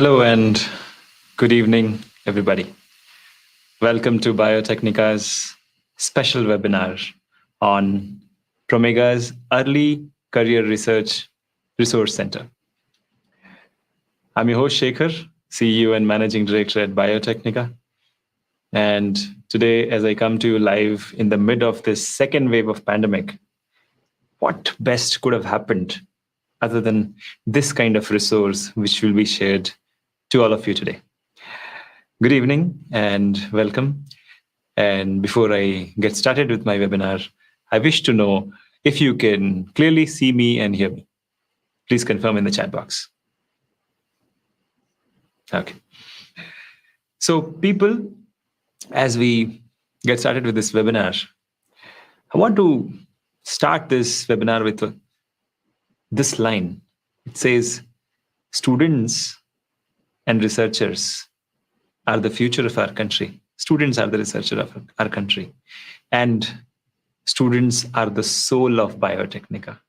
Hello and good evening, everybody. Welcome to Biotechnika's special webinar on Promega's Early Career Research Resource Center. I'm your host, Shekhar, CEO and Managing Director at Biotecnika. And today, as I come to you live in the mid of this second wave of pandemic, what best could have happened other than this kind of resource, which will be shared to all of you today? Good evening and welcome. And before I get started with my webinar, I wish to know if you can clearly see me and hear me. Please confirm in the chat box. Okay. So people, as we get started with this webinar, I want to start this webinar with this line. It says, students and researchers are the future of our country. Students are the researcher of our country. And students are the soul of Biotecnika.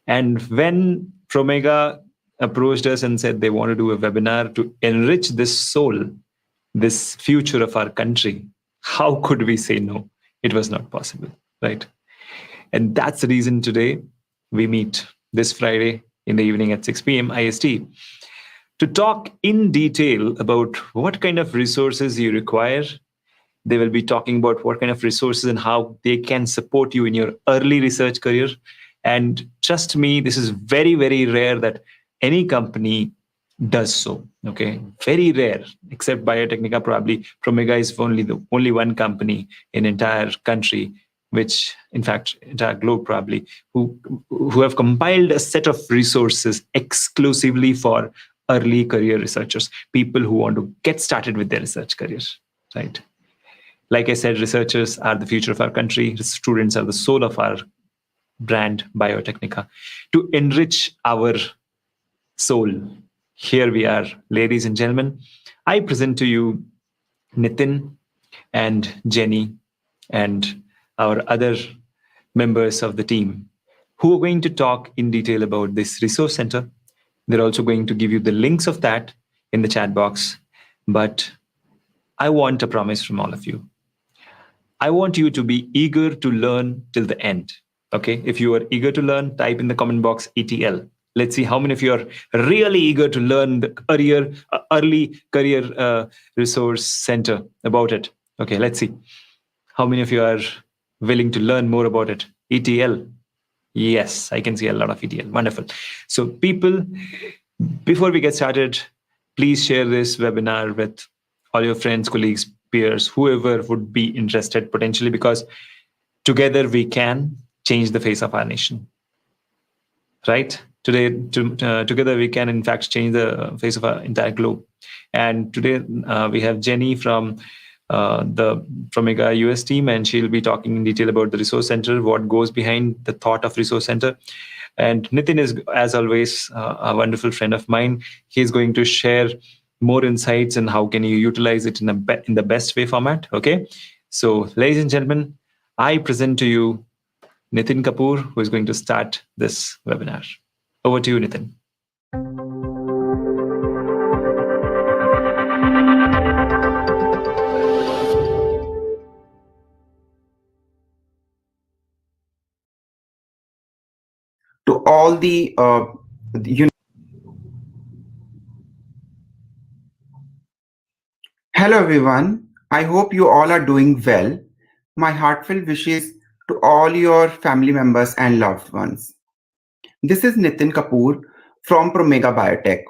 And when Promega approached us and said they want to do a webinar to enrich this soul, this future of our country, how could we say no? It was not possible, right? And that's the reason today we meet this Friday in the evening at 6 p.m. IST to talk in detail about what kind of resources you require. They will be talking about what kind of resources and how they can support you in your early research career. And trust me, this is very, very rare that any company does so. Okay, very rare, except Biotecnika. Probably Promega is the only one company in entire country, which in fact entire globe probably, who have compiled a set of resources exclusively for early career researchers, people who want to get started with their research careers, right? Like I said, researchers are the future of our country. Students are the soul of our brand, Biotecnika. To enrich our soul, here we are, ladies and gentlemen. I present to you Nitin and Jenny and our other members of the team who are going to talk in detail about this resource center. They're also going to give you the links of that in the chat box. But I want a promise from all of you. I want you to be eager to learn till the end. Okay, if you are eager to learn, type in the comment box ETL. Let's see how many of you are really eager to learn the early career resource center about it. Okay, let's see how many of you are willing to learn more about it. ETL. Yes, I can see a lot of ETL. Wonderful. So people, before we get started, please share this webinar with all your friends, colleagues, peers, whoever would be interested potentially, because together we can change the face of our nation. Right? Today, together we can in fact change the face of our entire globe. And today we have Jenny from the Promega US team, and she'll be talking in detail about the resource center, what goes behind the thought of resource center. And Nitin is, as always, a wonderful friend of mine. He's going to share more insights and how can you utilize it in the best way format. Okay, so ladies and gentlemen, I present to you Nitin Kapoor, who is going to start this webinar. Over to you, Nitin. To all the hello everyone, I hope you all are doing well. My heartfelt wishes to all your family members and loved ones. This is Nitin Kapoor from Promega Biotech.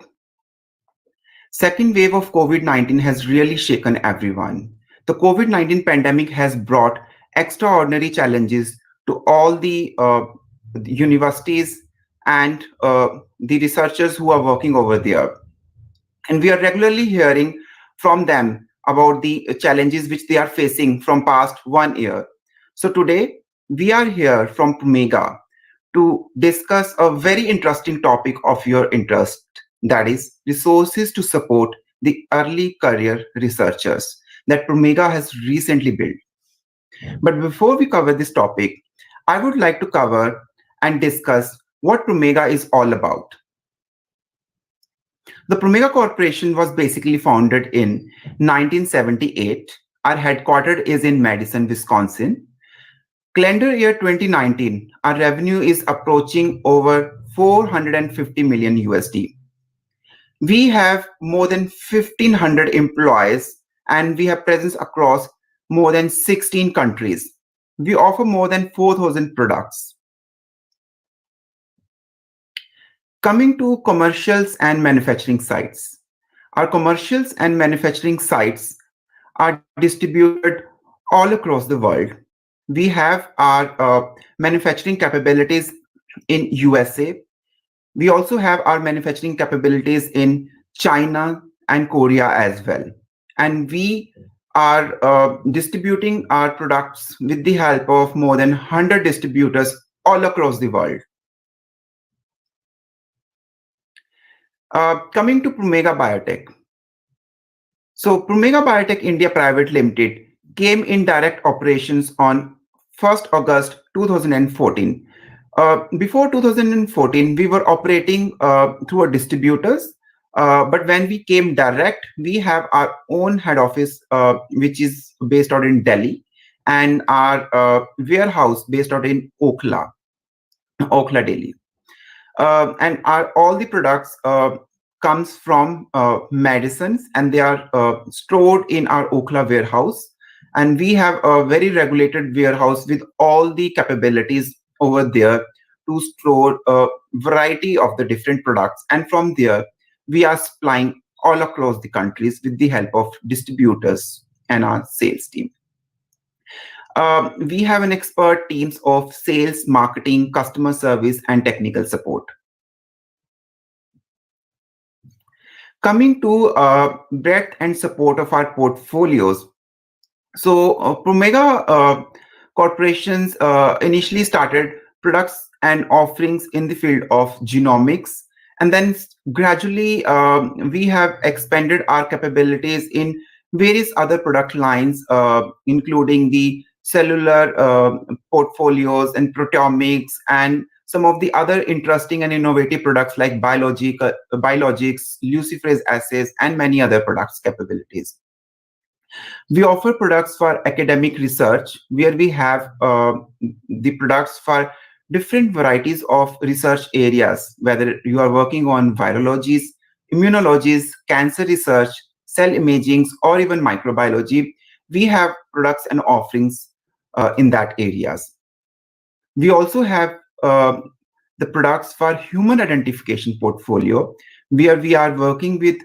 Second wave of COVID-19 has really shaken everyone. The COVID-19 pandemic has brought extraordinary challenges to all the universities and the researchers who are working over there. And we are regularly hearing from them about the challenges which they are facing from past 1 year. So today we are here from Promega to discuss a very interesting topic of your interest, that is resources to support the early career researchers that Promega has recently built. But before we cover this topic, I would like to cover and discuss what Promega is all about. The Promega Corporation was basically founded in 1978. Our headquarters is in Madison, Wisconsin. Calendar year 2019, our revenue is approaching over 450 million USD. We have more than 1,500 employees and we have presence across more than 16 countries. We offer more than 4,000 products. Coming to commercials and manufacturing sites. Our commercials and manufacturing sites are distributed all across the world. We have our manufacturing capabilities in USA. We also have our manufacturing capabilities in China and Korea as well. And we are distributing our products with the help of more than 100 distributors all across the world. Coming to Promega Biotech. So Promega Biotech India Private Limited came in direct operations on 1st August 2014. Before 2014, we were operating through our distributors. But when we came direct, we have our own head office, which is based out in Delhi, and our warehouse based out in Okhla, Delhi. And all the products comes from medicines and they are stored in our Okhla warehouse. And we have a very regulated warehouse with all the capabilities over there to store a variety of the different products. And from there, we are supplying all across the countries with the help of distributors and our sales team. We have an expert teams of sales, marketing, customer service, and technical support. Coming to breadth and support of our portfolios. So Promega corporations initially started products and offerings in the field of genomics, and then gradually we have expanded our capabilities in various other product lines, including the cellular portfolios and proteomics and some of the other interesting and innovative products like biologics, luciferase assays, and many other products capabilities. We offer products for academic research where we have the products for different varieties of research areas, whether you are working on virologies, immunologies, cancer research, cell imaging, or even microbiology. We have products and offerings in that areas. We also have the products for human identification portfolio, where we are working with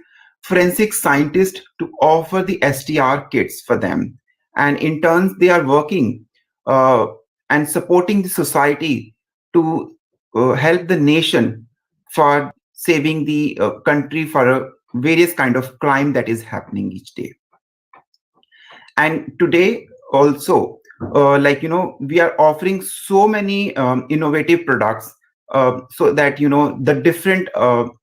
forensic scientists to offer the STR kits for them. And in turn, they are working and supporting the society to help the nation for saving the country for various kind of crime that is happening each day. And today also, we are offering so many innovative products so that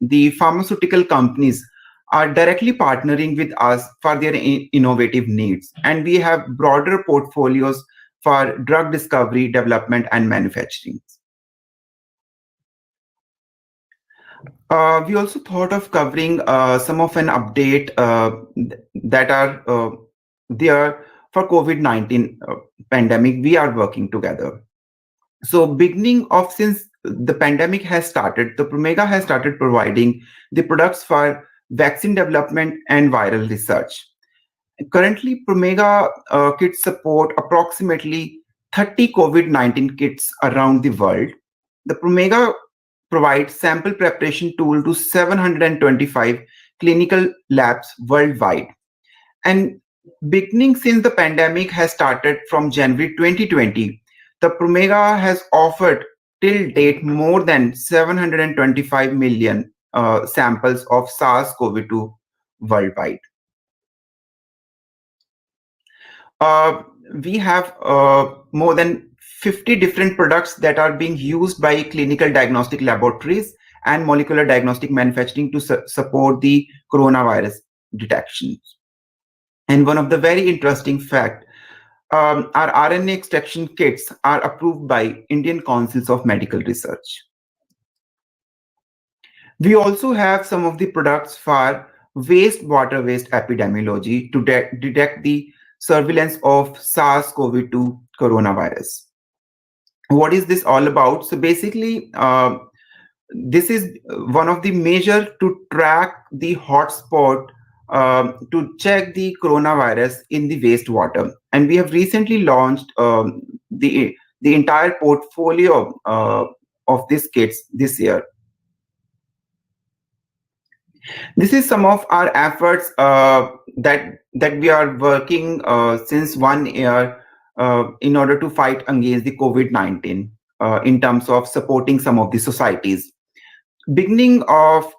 the pharmaceutical companies are directly partnering with us for their innovative needs, and we have broader portfolios for drug discovery, development, and manufacturing. We also thought of covering some of an update that are there for COVID-19 pandemic. We are working together. So beginning of since the pandemic has started, the Promega has started providing the products for vaccine development and viral research. Currently, Promega kits support approximately 30 COVID-19 kits around the world. The Promega provides sample preparation tool to 725 clinical labs worldwide. And beginning since the pandemic has started from January 2020, the Promega has offered till date more than 725 million samples of SARS-CoV-2 worldwide. We have more than 50 different products that are being used by clinical diagnostic laboratories and molecular diagnostic manufacturing to support the coronavirus detections. And one of the very interesting fact, our RNA extraction kits are approved by Indian Councils of Medical Research. We also have some of the products for wastewater waste epidemiology to detect the surveillance of SARS-CoV-2 coronavirus. What is this all about? So basically, this is one of the measure to track the hotspot, to check the coronavirus in the wastewater. And we have recently launched the entire portfolio of these kits this year. This is some of our efforts that we are working since 1 year in order to fight against the COVID-19 in terms of supporting some of the societies. Beginning of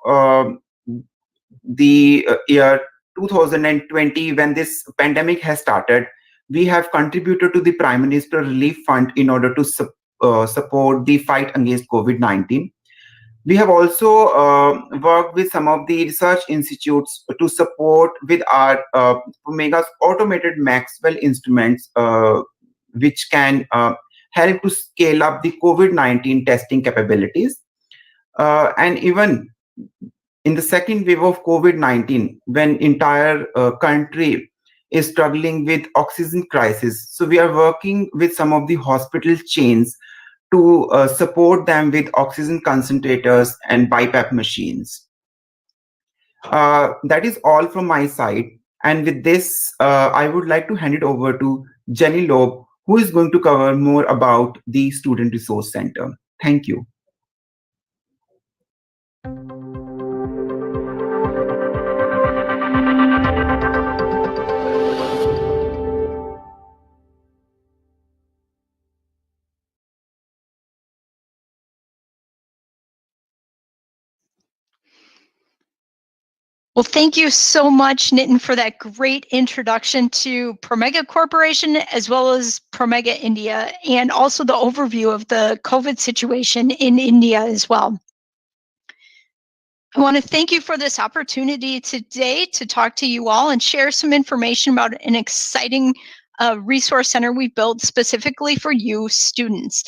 the year 2020, when this pandemic has started, we have contributed to the Prime Minister Relief Fund in order to support the fight against COVID-19. We have also worked with some of the research institutes to support with our Promega's automated Maxwell instruments, which can help to scale up the COVID-19 testing capabilities. And even in the second wave of COVID-19, when entire country is struggling with oxygen crisis, so we are working with some of the hospital chains to support them with oxygen concentrators and BiPAP machines. That is all from my side. And with this, I would like to hand it over to Jenny Loeb, who is going to cover more about the Student Resource Center. Thank you. Well, thank you so much, Nitin, for that great introduction to Promega Corporation, as well as Promega India, and also the overview of the COVID situation in India as well. I want to thank you for this opportunity today to talk to you all and share some information about an exciting resource center we built specifically for you students.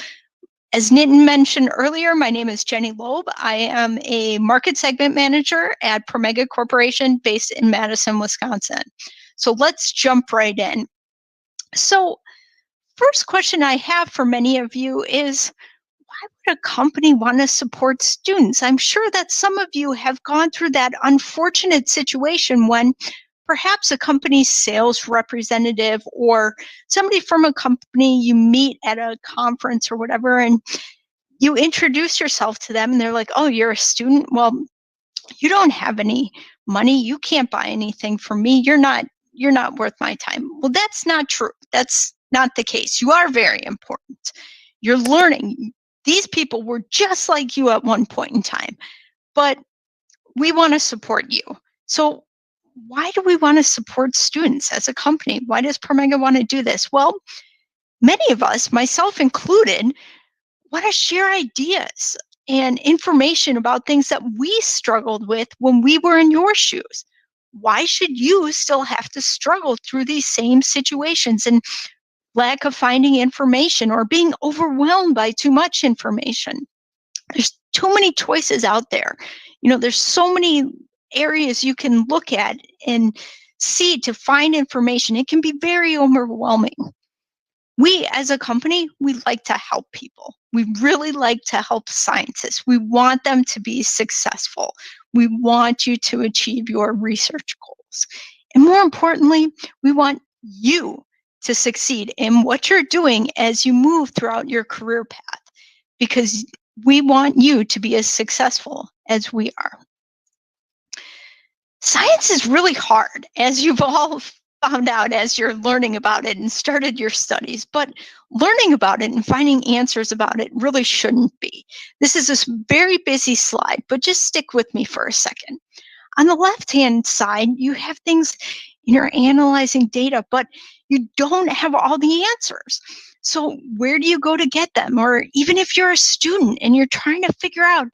As Nitin mentioned earlier, my name is Jenny Loeb. I am a market segment manager at Promega Corporation based in Madison, Wisconsin. So let's jump right in. So first question I have for many of you is, why would a company want to support students? I'm sure that some of you have gone through that unfortunate situation when perhaps a company's sales representative or somebody from a company you meet at a conference or whatever, and you introduce yourself to them and they're like, oh, you're a student? Well, you don't have any money. You can't buy anything from me. You're not worth my time. Well, that's not true. That's not the case. You are very important. You're learning. These people were just like you at one point in time, but we want to support you. So why do we want to support students as a company? Why does Promega want to do this? Well, many of us, myself included, want to share ideas and information about things that we struggled with when we were in your shoes. Why should you still have to struggle through these same situations and lack of finding information or being overwhelmed by too much information? There's too many choices out there. There's so many areas you can look at and see to find information. It can be very overwhelming. We as a company, we like to help people. We really like to help scientists. We want them to be successful. We want you to achieve your research goals. And more importantly, we want you to succeed in what you're doing as you move throughout your career path, because we want you to be as successful as we are. Science is really hard, as you've all found out as you're learning about it and started your studies, but learning about it and finding answers about it really shouldn't be. This is this very busy slide, but just stick with me for a second. On the left-hand side, you have things, you're analyzing data, but you don't have all the answers. So where do you go to get them? Or even if you're a student and you're trying to figure out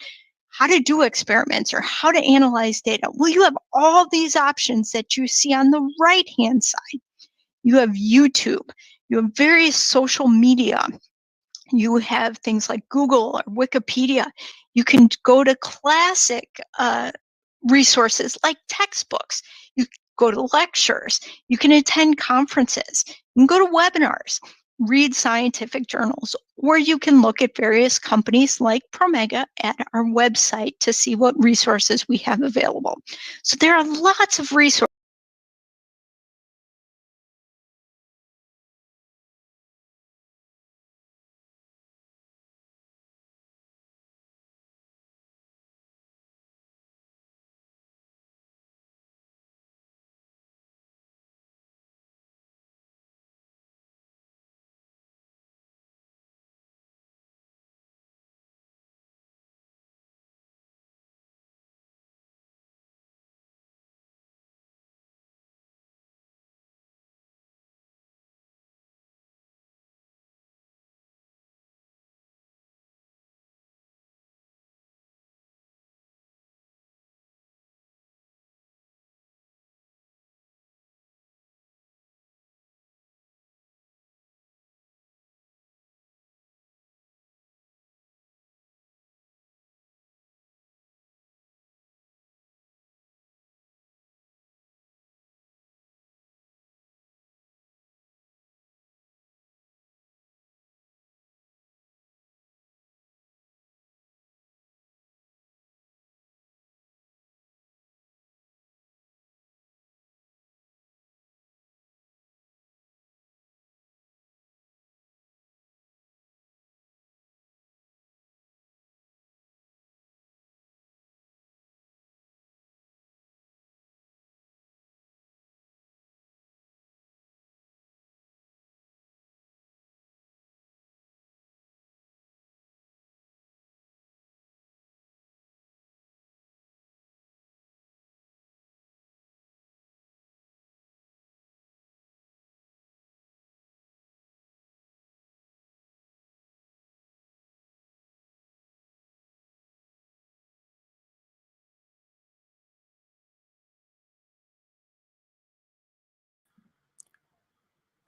how to do experiments or how to analyze data, well, you have all these options that you see on the right-hand side. You have YouTube, you have various social media, you have things like Google or Wikipedia. You can go to classic resources like textbooks. You can go to lectures. You can attend conferences. You can go to webinars, read scientific journals, or you can look at various companies like Promega at our website to see what resources we have available. So there are lots of resources.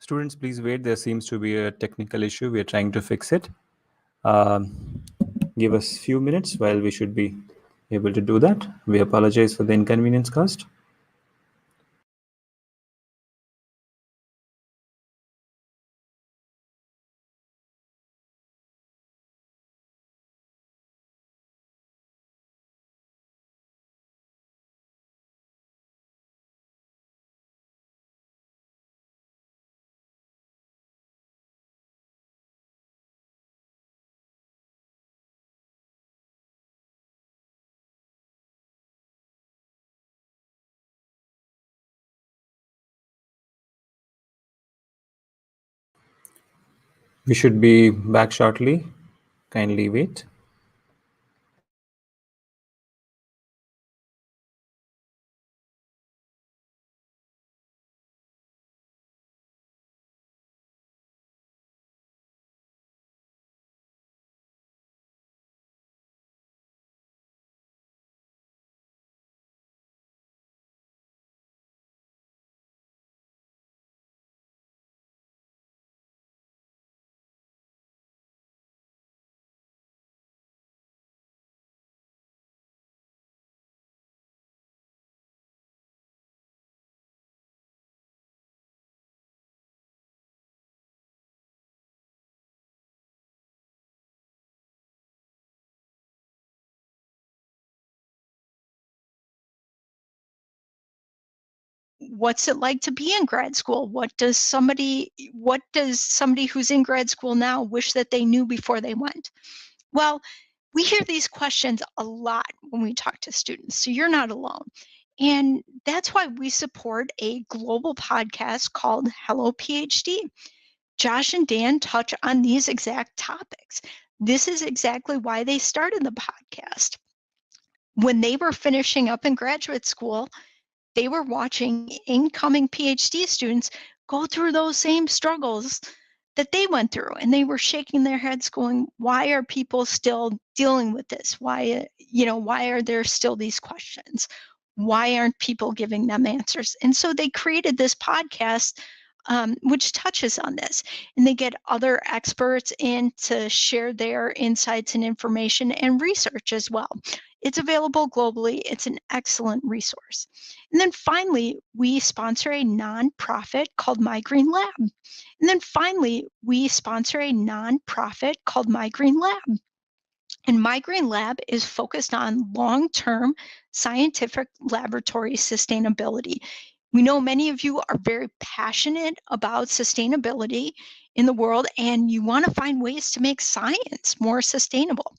Students, please wait. There seems to be a technical issue. We are trying to fix it. Um, Give us a few minutes while we should be able to do that. We apologize for the inconvenience caused. We should be back shortly. Kindly wait. What's it like to be in grad school? What does somebody who's in grad school now wish that they knew before they went? Well, we hear these questions a lot when we talk to students, so you're not alone. And that's why we support a global podcast called Hello PhD. Josh and Dan touch on these exact topics. This is exactly why they started the podcast. When they were finishing up in graduate school, they were watching incoming PhD students go through those same struggles that they went through, and they were shaking their heads going, why are people still dealing with this? Why are there still these questions? Why aren't people giving them answers? And so they created this podcast which touches on this. And they get other experts in to share their insights and information and research as well. It's available globally. It's an excellent resource. And then finally, we sponsor a nonprofit called My Green Lab. And then finally, we sponsor a nonprofit called My Green Lab. And My Green Lab is focused on long-term scientific laboratory sustainability. We know many of you are very passionate about sustainability in the world, and you want to find ways to make science more sustainable.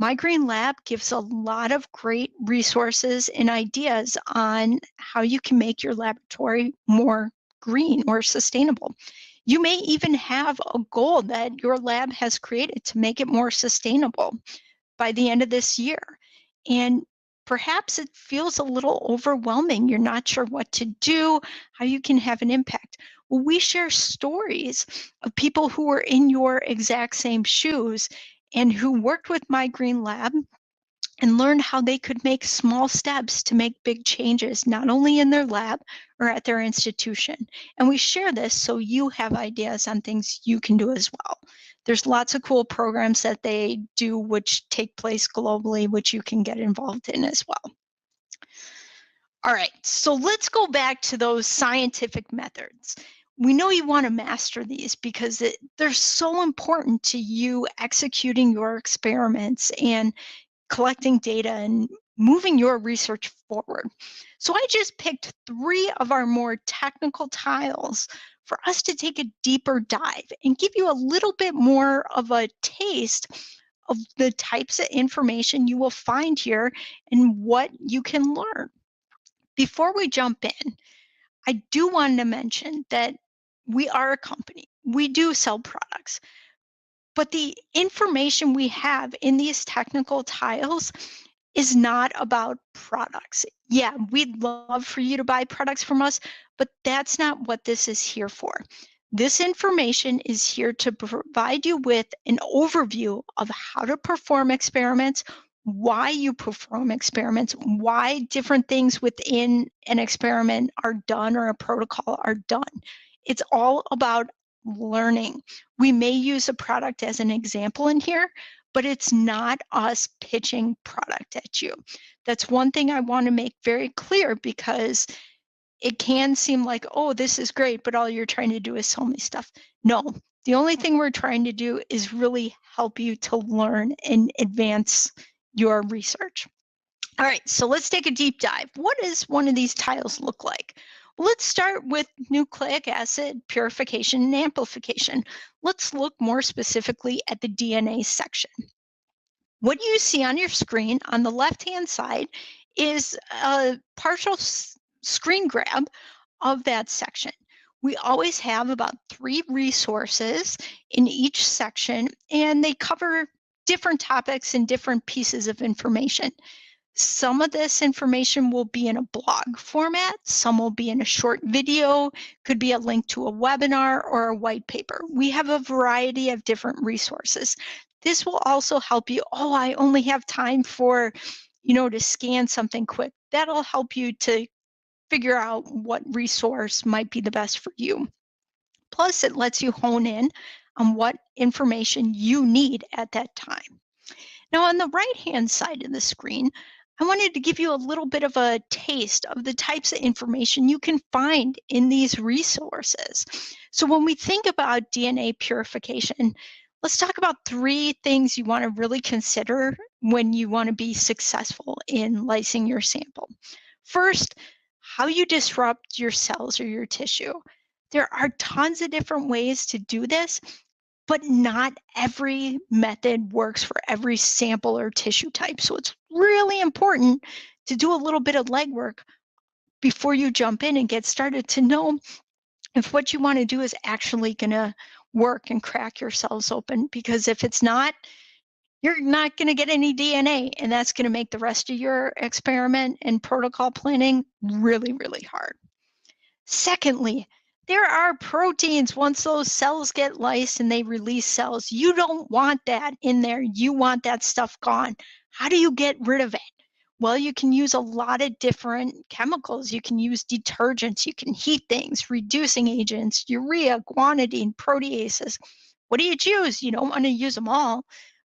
My Green Lab gives a lot of great resources and ideas on how you can make your laboratory more green or sustainable. You may even have a goal that your lab has created to make it more sustainable by the end of this year. And perhaps it feels a little overwhelming. You're not sure what to do, how you can have an impact. Well, we share stories of people who were in your exact same shoes and who worked with My Green Lab and learned how they could make small steps to make big changes, not only in their lab or at their institution. And we share this so you have ideas on things you can do as well. There's lots of cool programs that they do which take place globally, which you can get involved in as well. All right, so let's go back to those scientific methods. We know you want to master these because they're so important to you executing your experiments and collecting data and moving your research forward. So I just picked 3 of our more technical tiles for us to take a deeper dive and give you a little bit more of a taste of the types of information you will find here and what you can learn. Before we jump in, I do want to mention that we are a company. We do sell products. But the information we have in these technical tiles is not about products. Yeah, we'd love for you to buy products from us, but that's not what this is here for. This information is here to provide you with an overview of how to perform experiments, why you perform experiments, why different things within an experiment are done or a protocol are done. It's all about learning. We may use a product as an example in here, but it's not us pitching product at you. That's one thing I want to make very clear because it can seem like, oh, this is great, but all you're trying to do is sell me stuff. No, the only thing we're trying to do is really help you to learn and advance your research. All right, so let's take a deep dive. What does one of these tiles look like? Well, let's start with nucleic acid purification and amplification. Let's look more specifically at the DNA section. What you see on your screen on the left-hand side is a partial screen grab of that section. We always have about 3 resources in each section, and they cover different topics and different pieces of information. Some of this information will be in a blog format, some will be in a short video, could be a link to a webinar or a white paper. We have a variety of different resources. This will also help you, oh, I only have time for, to scan something quick. That'll help you to figure out what resource might be the best for you. Plus, it lets you hone in on what information you need at that time. Now, on the right-hand side of the screen, I wanted to give you a little bit of a taste of the types of information you can find in these resources. So when we think about DNA purification, let's talk about 3 things you want to really consider when you want to be successful in lysing your sample. First, how you disrupt your cells or your tissue. There are tons of different ways to do this, but not every method works for every sample or tissue type. So it's really important to do a little bit of legwork before you jump in and get started to know if what you want to do is actually going to work and crack your cells open. Because if it's not, you're not going to get any DNA, and that's going to make the rest of your experiment and protocol planning really, really hard. Secondly, there are proteins once those cells get lysed and they release cells. You don't want that in there. You want that stuff gone. How do you get rid of it? Well, you can use a lot of different chemicals. You can use detergents, you can heat things, reducing agents, urea, guanidine, proteases. What do you choose? You don't want to use them all,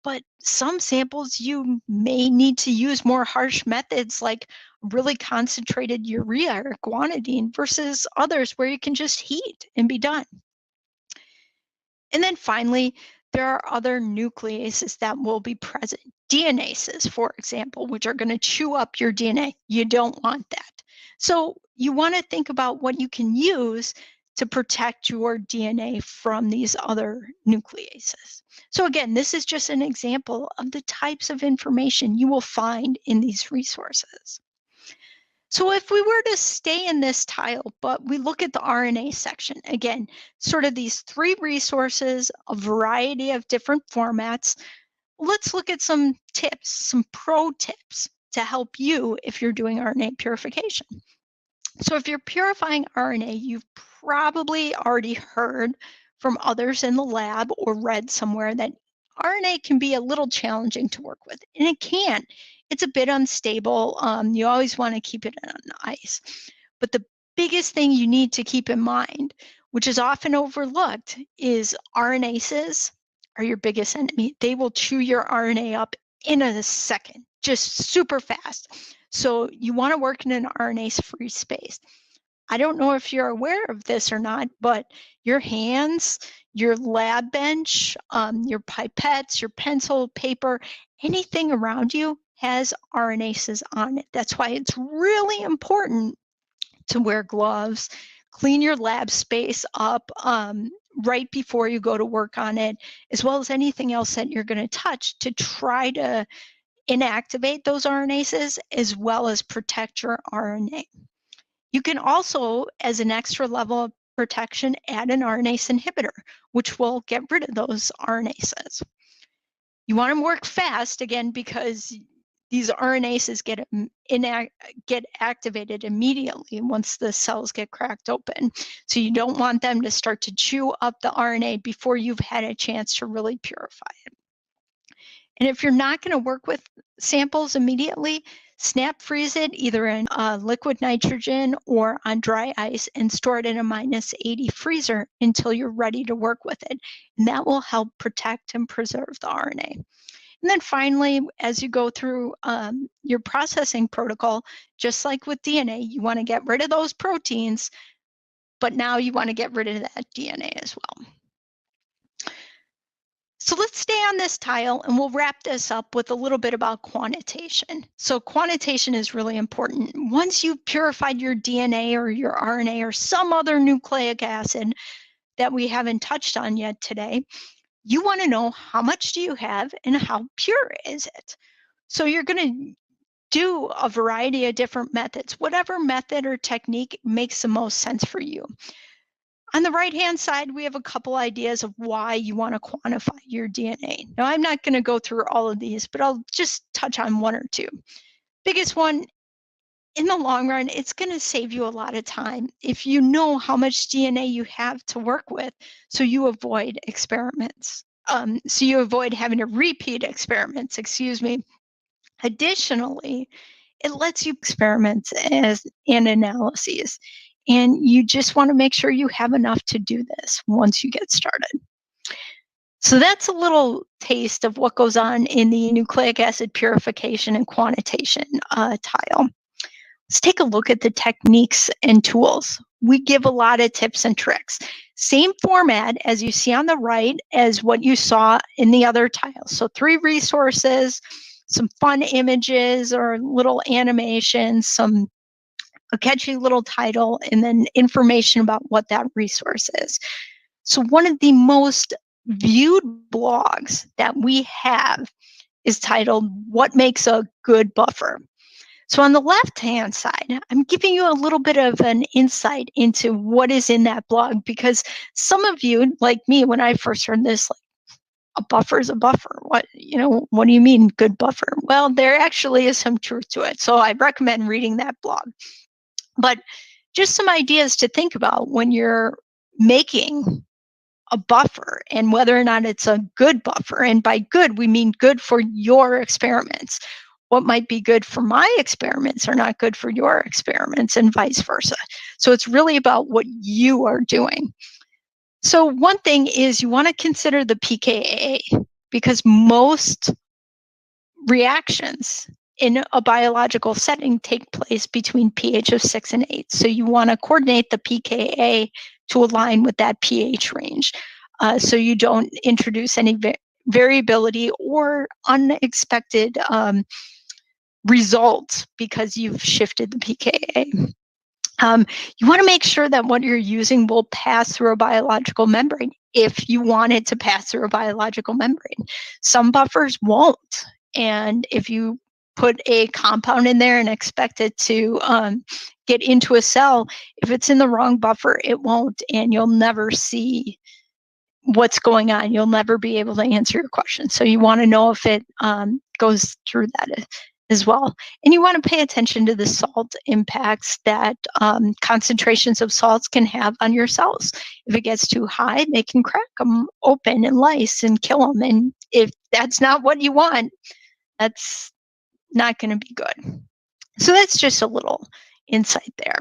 but some samples you may need to use more harsh methods like really concentrated urea or guanidine versus others where you can just heat and be done. And then finally, there are other nucleases that will be present. DNases, for example, which are going to chew up your DNA. You don't want that. So you want to think about what you can use to protect your DNA from these other nucleases. So again, this is just an example of the types of information you will find in these resources. So if we were to stay in this tile, but we look at the RNA section, again, sort of these three resources, a variety of different formats, let's look at some tips, some pro tips to help you if you're doing RNA purification. So if you're purifying RNA, you've probably already heard from others in the lab or read somewhere that RNA can be a little challenging to work with, and it can. It's a bit unstable. You always want to keep it on ice. But the biggest thing you need to keep in mind, which is often overlooked, is RNases are your biggest enemy. They will chew your RNA up in a second, just super fast. So you want to work in an RNase-free space. I don't know if you're aware of this or not, but your hands, your lab bench, your pipettes, your pencil, paper, anything around you has RNases on it. That's why it's really important to wear gloves, clean your lab space up right before you go to work on it, as well as anything else that you're going to touch to try to inactivate those RNases as well as protect your RNA. You can also, as an extra level of protection, add an RNase inhibitor, which will get rid of those RNases. You want to work fast, again, because these RNases get activated immediately once the cells get cracked open. So you don't want them to start to chew up the RNA before you've had a chance to really purify it. And if you're not going to work with samples immediately, snap freeze it either in liquid nitrogen or on dry ice and store it in a -80 freezer until you're ready to work with it. And that will help protect and preserve the RNA. And then finally, as you go through your processing protocol, just like with DNA, you want to get rid of those proteins, but now you want to get rid of that DNA as well. So let's stay on this tile and we'll wrap this up with a little bit about quantitation. So quantitation is really important. Once you've purified your DNA or your RNA or some other nucleic acid that we haven't touched on yet today, you want to know how much do you have and how pure is it. So you're going to do a variety of different methods, whatever method or technique makes the most sense for you. On the right-hand side, we have a couple ideas of why you want to quantify your DNA. Now, I'm not going to go through all of these, but I'll just touch on one or two. Biggest one, in the long run, it's going to save you a lot of time if you know how much DNA you have to work with, so you avoid experiments. So you avoid having to repeat experiments, excuse me. Additionally, it lets you experiment and analyses. And you just want to make sure you have enough to do this once you get started. So that's a little taste of what goes on in the nucleic acid purification and quantitation tile. Let's take a look at the techniques and tools. We give a lot of tips and tricks. Same format as you see on the right as what you saw in the other tiles. So 3 resources, some fun images or little animations, a catchy little title, and then information about what that resource is. So one of the most viewed blogs that we have is titled, "What Makes a Good Buffer?" So on the left-hand side, I'm giving you a little bit of an insight into what is in that blog, because some of you, like me, when I first heard this, like, a buffer is a buffer. What do you mean good buffer? Well, there actually is some truth to it. So I recommend reading that blog. But just some ideas to think about when you're making a buffer and whether or not it's a good buffer. And by good, we mean good for your experiments. what might be good for my experiments are not good for your experiments, and vice versa. So it's really about what you are doing. So one thing is you want to consider the pKa, because most reactions in a biological setting take place between pH of 6 and 8. So you want to coordinate the pKa to align with that pH range, so you don't introduce any variability or unexpected results because you've shifted the pKa. You want to make sure that what you're using will pass through a biological membrane if you want it to pass through a biological membrane. Some buffers won't. And if you put a compound in there and expect it to get into a cell, if it's in the wrong buffer, it won't, and you'll never see what's going on. You'll never be able to answer your question. So you want to know if it goes through that as well. And you want to pay attention to the salt impacts that concentrations of salts can have on your cells. If it gets too high, they can crack them open and lyse and kill them. And if that's not what you want, that's not going to be good. So that's just a little insight there.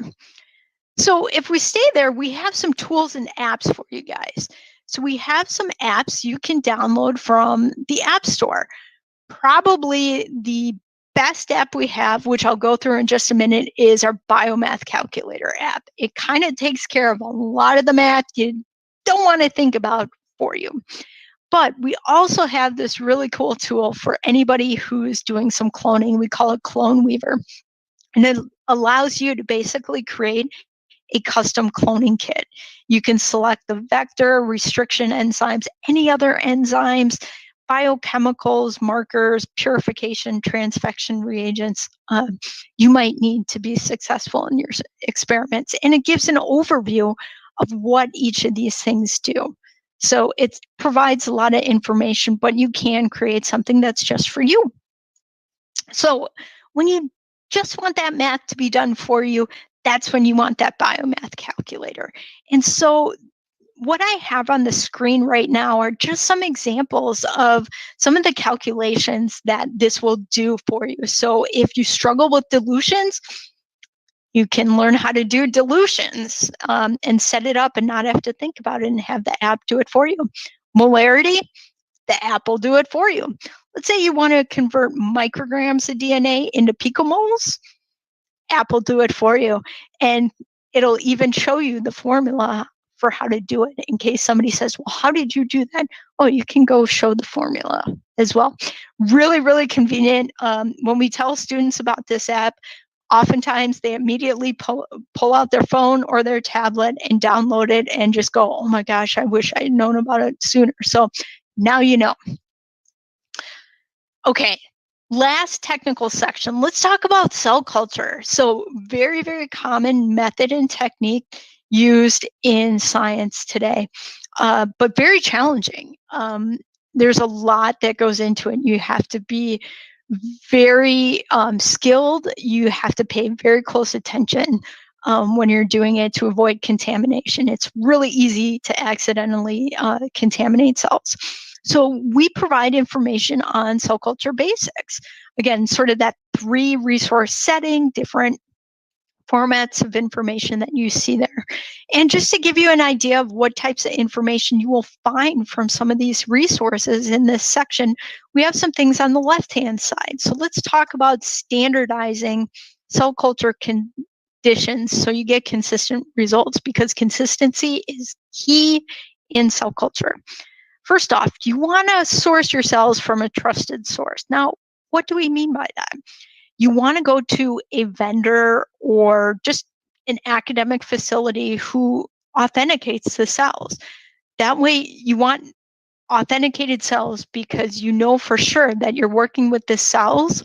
So if we stay there, we have some tools and apps for you guys. So we have some apps you can download from the App Store. Probably the best app we have, which I'll go through in just a minute, is our Biomath Calculator app. It kind of takes care of a lot of the math you don't want to think about for you. But we also have this really cool tool for anybody who's doing some cloning. We call it Clone Weaver. And it allows you to basically create a custom cloning kit. You can select the vector, restriction enzymes, any other enzymes, biochemicals, markers, purification, transfection reagents you might need to be successful in your experiments. And it gives an overview of what each of these things do. So it provides a lot of information, but you can create something that's just for you. So when you just want that math to be done for you, that's when you want that biomath calculator. And so what I have on the screen right now are just some examples of some of the calculations that this will do for you. So if you struggle with dilutions, you can learn how to do dilutions and set it up and not have to think about it and have the app do it for you. Molarity, the app will do it for you. Let's say you want to convert micrograms of DNA into picomoles, app will do it for you. And it'll even show you the formula for how to do it in case somebody says, well, how did you do that? Oh, you can go show the formula as well. Really, really convenient. When we tell students about this app, oftentimes they immediately pull out their phone or their tablet and download it and just go, oh my gosh, I wish I had known about it sooner. So now you know. Okay, last technical section. Let's talk about cell culture. So very, very common method and technique used in science today, but very challenging. There's a lot that goes into it. You have to be very skilled. You have to pay very close attention when you're doing it to avoid contamination. It's really easy to accidentally contaminate cells. So we provide information on cell culture basics. Again, sort of that 3-resource setting, different formats of information that you see there. And just to give you an idea of what types of information you will find from some of these resources in this section, we have some things on the left-hand side. So let's talk about standardizing cell culture conditions so you get consistent results, because consistency is key in cell culture. First off, you want to source your cells from a trusted source. Now, what do we mean by that? You want to go to a vendor or just an academic facility who authenticates the cells. That way, you want authenticated cells because you know for sure that you're working with the cells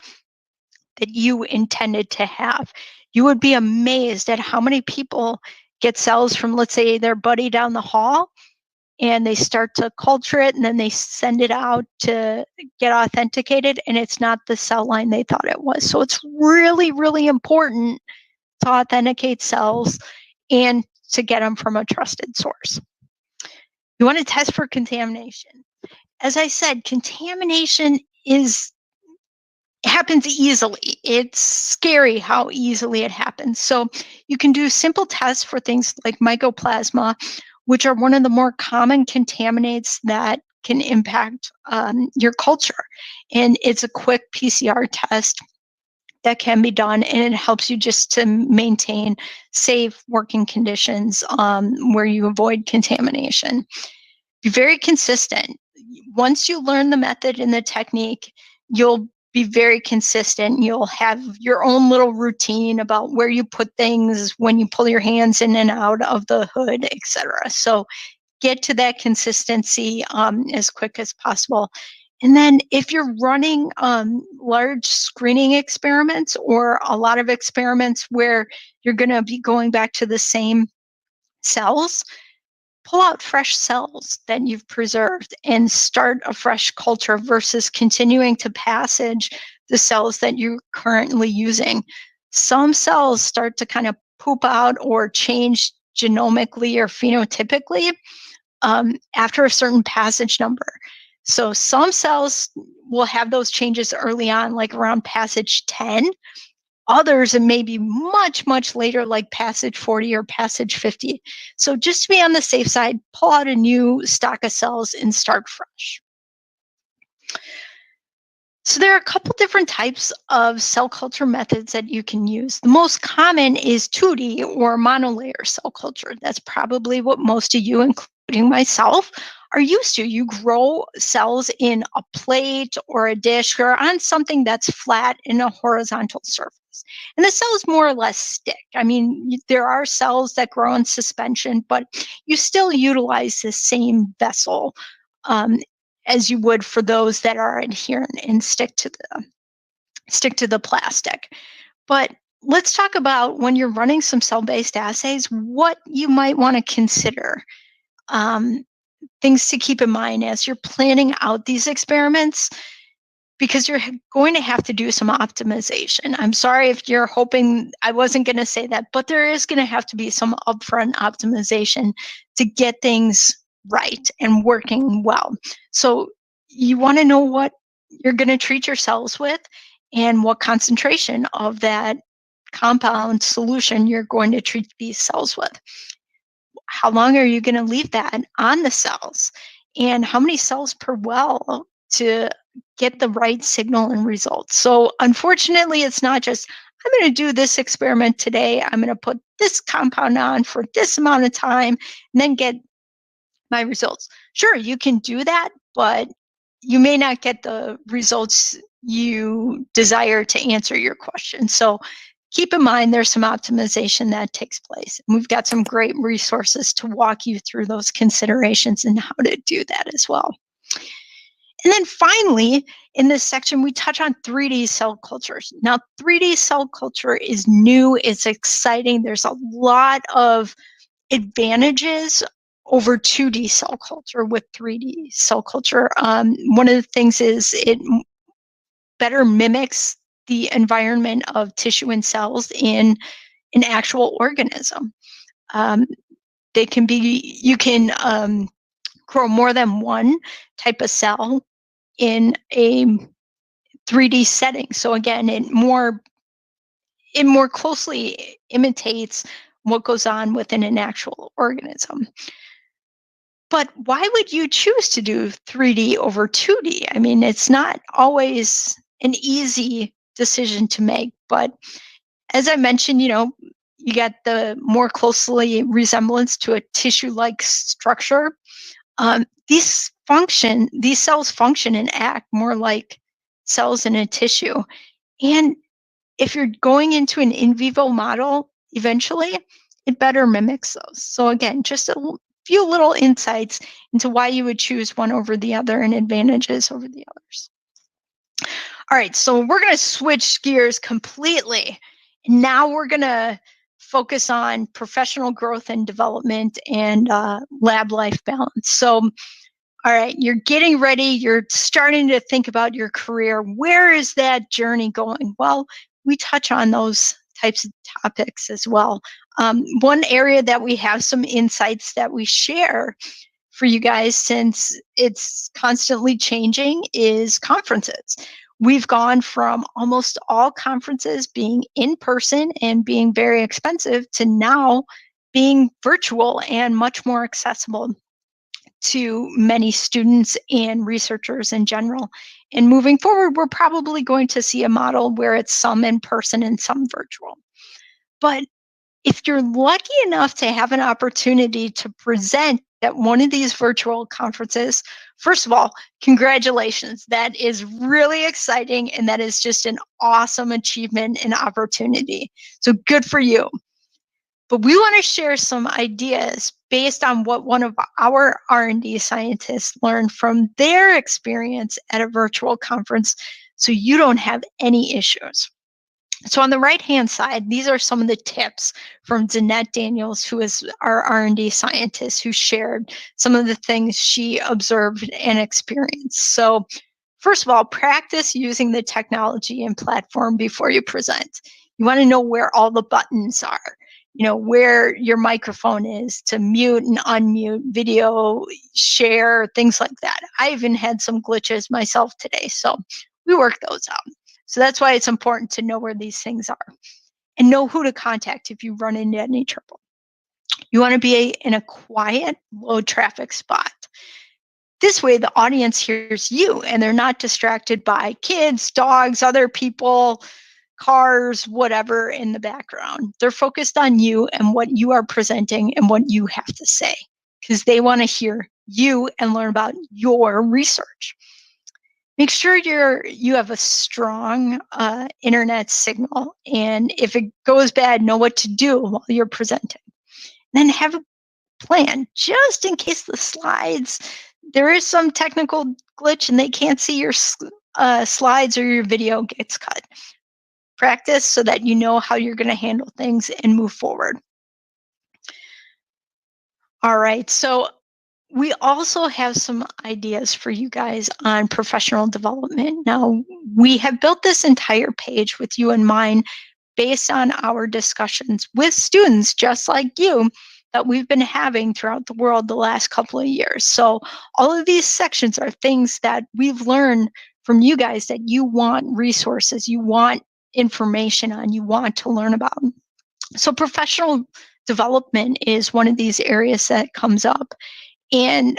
that you intended to have. You would be amazed at how many people get cells from, let's say, their buddy down the hall, and they start to culture it, and then they send it out to get authenticated, and it's not the cell line they thought it was. So it's really, really important to authenticate cells and to get them from a trusted source. You want to test for contamination. As I said, contamination has happens easily. It's scary how easily it happens. So you can do simple tests for things like mycoplasma, which are one of the more common contaminants that can impact your culture. And it's a quick PCR test that can be done, and it helps you just to maintain safe working conditions where you avoid contamination. Be very consistent. Once you learn the method and the technique, you'll be very consistent. You'll have your own little routine about where you put things, when you pull your hands in and out of the hood, etc. So get to that consistency as quick as possible. And then if you're running large screening experiments or a lot of experiments where you're going to be going back to the same cells, pull out fresh cells that you've preserved and start a fresh culture versus continuing to passage the cells that you're currently using. Some cells start to kind of poop out or change genomically or phenotypically after a certain passage number. So some cells will have those changes early on, like around passage 10. Others, it may be much, much later, like passage 40 or passage 50. So just to be on the safe side, pull out a new stock of cells and start fresh. So there are a couple different types of cell culture methods that you can use. The most common is 2D or monolayer cell culture. That's probably what most of you, including myself, are used to. You grow cells in a plate or a dish or on something that's flat in a horizontal surface. And the cells more or less stick. I mean, there are cells that grow in suspension, but you still utilize the same vessel as you would for those that are adherent and stick to the plastic. But let's talk about, when you're running some cell-based assays, what you might want to consider. Things to keep in mind as you're planning out these experiments, because you're going to have to do some optimization. I'm sorry if you're hoping I wasn't going to say that, but there is going to have to be some upfront optimization to get things right and working well. So you want to know what you're going to treat your cells with and what concentration of that compound solution you're going to treat these cells with. How long are you going to leave that on the cells? And how many cells per well to get the right signal and results? So unfortunately, it's not just, I'm going to do this experiment today. I'm going to put this compound on for this amount of time and then get my results. Sure, you can do that, but you may not get the results you desire to answer your question. So keep in mind there's some optimization that takes place. And we've got some great resources to walk you through those considerations and how to do that as well. And then finally, in this section, we touch on 3D cell cultures. Now, 3D cell culture is new, it's exciting. There's a lot of advantages over 2D cell culture with 3D cell culture. One of the things is it better mimics the environment of tissue and cells in an actual organism. They can be, you can grow more than one type of cell in a 3D setting. So again, it more closely imitates what goes on within an actual organism. But why would you choose to do 3D over 2D? I mean, it's not always an easy decision to make. But as I mentioned, you get the more closely resemblance to a tissue-like structure. These cells function and act more like cells in a tissue. And if you're going into an in vivo model, eventually, it better mimics those. So again, just a few little insights into why you would choose one over the other and advantages over the others. All right, so we're going to switch gears completely. Now we're going to focus on professional growth and development and lab life balance. So, all right, you're getting ready. You're starting to think about your career. Where is that journey going? Well, we touch on those types of topics as well. One area that we have some insights that we share for you guys, since it's constantly changing, is conferences. We've gone from almost all conferences being in person and being very expensive to now being virtual and much more accessible to many students and researchers in general. And moving forward, we're probably going to see a model where it's some in person and some virtual. But if you're lucky enough to have an opportunity to present at one of these virtual conferences, first of all, congratulations. That is really exciting. And that is just an awesome achievement and opportunity. So good for you. But we want to share some ideas based on what one of our R&D scientists learned from their experience at a virtual conference, so you don't have any issues. So on the right-hand side, these are some of the tips from Danette Daniels, who is our R&D scientist, who shared some of the things she observed and experienced. So first of all, practice using the technology and platform before you present. You want to know where all the buttons are, where your microphone is to mute and unmute, video, share, things like that. I even had some glitches myself today, so we worked those out. So that's why it's important to know where these things are and know who to contact if you run into any trouble. You want to be in a quiet, low traffic spot. This way, the audience hears you and they're not distracted by kids, dogs, other people, cars, whatever in the background. They're focused on you and what you are presenting and what you have to say, because they want to hear you and learn about your research. Make sure you have a strong internet signal, and if it goes bad, know what to do while you're presenting. Then have a plan just in case the slides, there is some technical glitch and they can't see your slides or your video gets cut. Practice so that you know how you're going to handle things and move forward. All right, so we also have some ideas for you guys on professional development. Now, we have built this entire page with you in mind based on our discussions with students just like you that we've been having throughout the world the last couple of years. So all of these sections are things that we've learned from you guys that you want resources, you want information on, you want to learn about. So professional development is one of these areas that comes up. And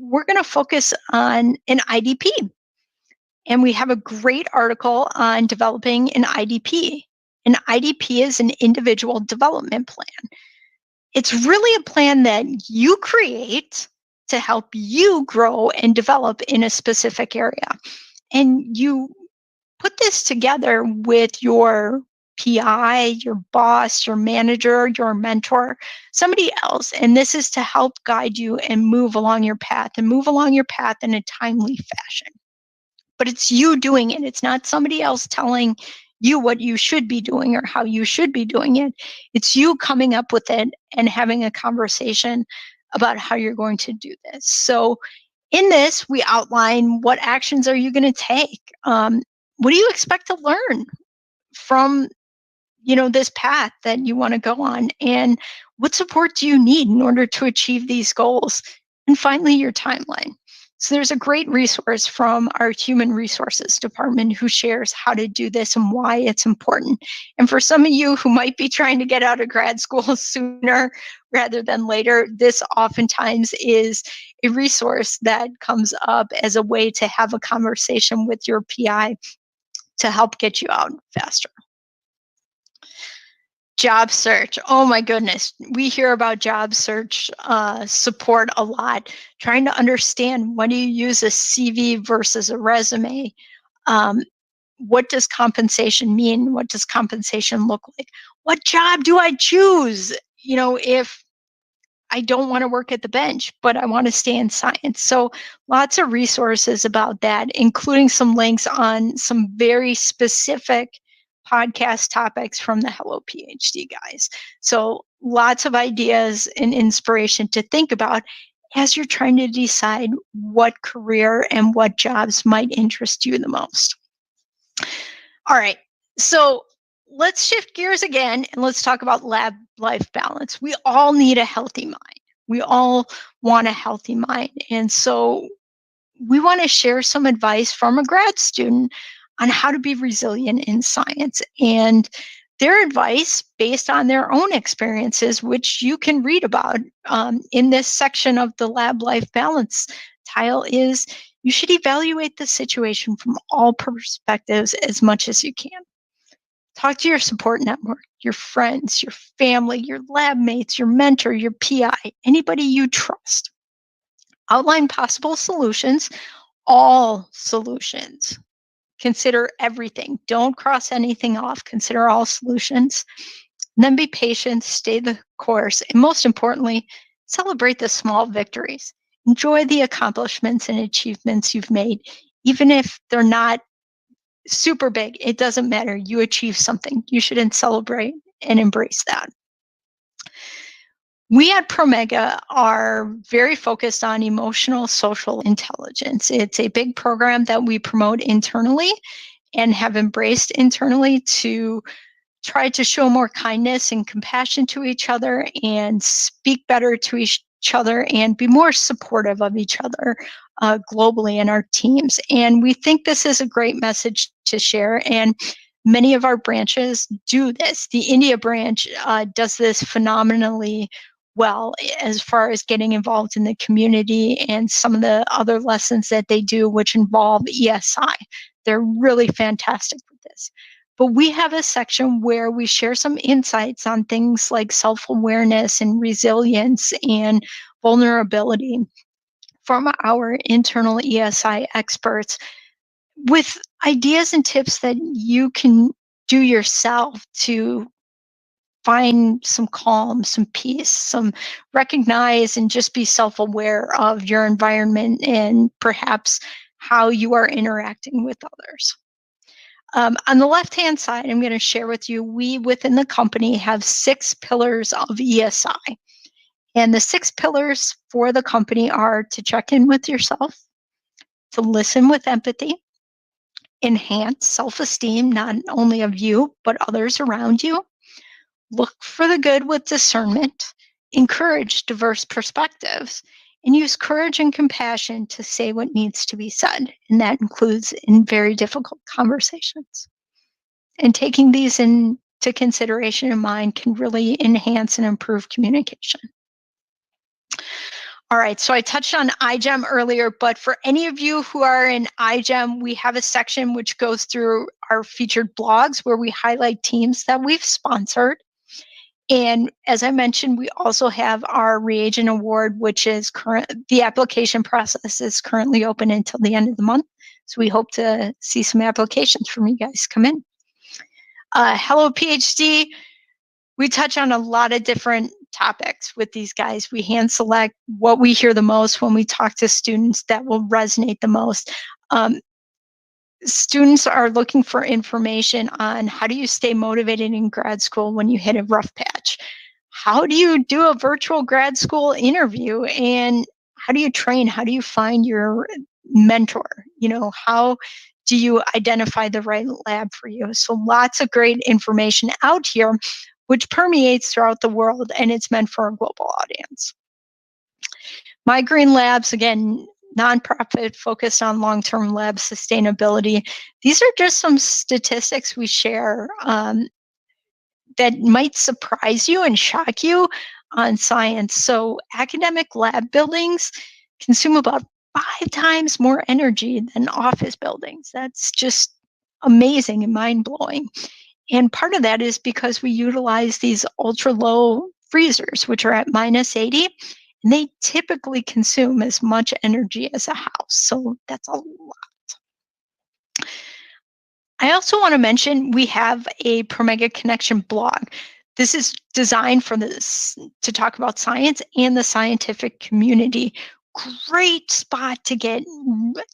we're going to focus on an IDP. And we have a great article on developing an IDP. An IDP is an individual development plan. It's really a plan that you create to help you grow and develop in a specific area. And you put this together with your PI, your boss, your manager, your mentor, somebody else. And this is to help guide you and move along your path in a timely fashion. But it's you doing it. It's not somebody else telling you what you should be doing or how you should be doing it. It's you coming up with it and having a conversation about how you're going to do this. So in this, we outline what actions are you going to take? What do you expect to learn from this path that you want to go on, and what support do you need in order to achieve these goals? And finally, your timeline. So there's a great resource from our human resources department who shares how to do this and why it's important. And for some of you who might be trying to get out of grad school sooner rather than later, this oftentimes is a resource that comes up as a way to have a conversation with your PI to help get you out faster. Job search. Oh my goodness. We hear about job search support a lot. Trying to understand, when do you use a CV versus a resume? What does compensation mean? What does compensation look like? What job do I choose? If I don't want to work at the bench, but I want to stay in science. So lots of resources about that, including some links on some very specific podcast topics from the Hello PhD guys. So lots of ideas and inspiration to think about as you're trying to decide what career and what jobs might interest you the most. All right. So let's shift gears again and let's talk about lab life balance. We all need a healthy mind. We all want a healthy mind. And so we want to share some advice from a grad student on how to be resilient in science. And their advice, based on their own experiences, which you can read about in this section of the Lab Life Balance tile, is you should evaluate the situation from all perspectives as much as you can. Talk to your support network, your friends, your family, your lab mates, your mentor, your PI, anybody you trust. Outline possible solutions, all solutions. Consider everything. Don't cross anything off. Consider all solutions. And then be patient, stay the course, and most importantly, celebrate the small victories. Enjoy the accomplishments and achievements you've made, even if they're not super big. It doesn't matter. You achieved something. You should celebrate and embrace that. We at Promega are very focused on emotional social intelligence. It's a big program that we promote internally and have embraced internally to try to show more kindness and compassion to each other and speak better to each other and be more supportive of each other globally in our teams. And we think this is a great message to share. And many of our branches do this. The India branch does this phenomenally well as far as getting involved in the community and some of the other lessons that they do, which involve ESI. They're really fantastic with this. But we have a section where we share some insights on things like self-awareness and resilience and vulnerability from our internal ESI experts with ideas and tips that you can do yourself to find some calm, some peace, some recognize and just be self-aware of your environment and perhaps how you are interacting with others. On the left-hand side, I'm going to share with you, we within the company have 6 pillars of ESI. And the 6 pillars for the company are to check in with yourself, to listen with empathy, enhance self-esteem, not only of you, but others around you, look for the good with discernment, encourage diverse perspectives, and use courage and compassion to say what needs to be said. And that includes in very difficult conversations. And taking these into consideration in mind can really enhance and improve communication. All right, so I touched on iGEM earlier, but for any of you who are in iGEM, we have a section which goes through our featured blogs where we highlight teams that we've sponsored. And as I mentioned, we also have our reagent award, which is current. The application process is currently open until the end of the month. So we hope to see some applications from you guys come in. Hello, PhD. We touch on a lot of different topics with these guys. We hand select what we hear the most when we talk to students that will resonate the most. Students are looking for information on how do you stay motivated in grad school when you hit a rough patch? How do you do a virtual grad school interview? And how do you train? How do you find your mentor? How do you identify the right lab for you? So lots of great information out here, which permeates throughout the world, and it's meant for a global audience. My Green Labs, again, nonprofit focused on long-term lab sustainability. These are just some statistics we share that might surprise you and shock you on science. So academic lab buildings consume about 5 times more energy than office buildings. That's just amazing and mind-blowing. And part of that is because we utilize these ultra-low freezers, which are at -80, and they typically consume as much energy as a house. So that's a lot. I also want to mention we have a Promega Connection blog. This is designed for this to talk about science and the scientific community. Great spot to get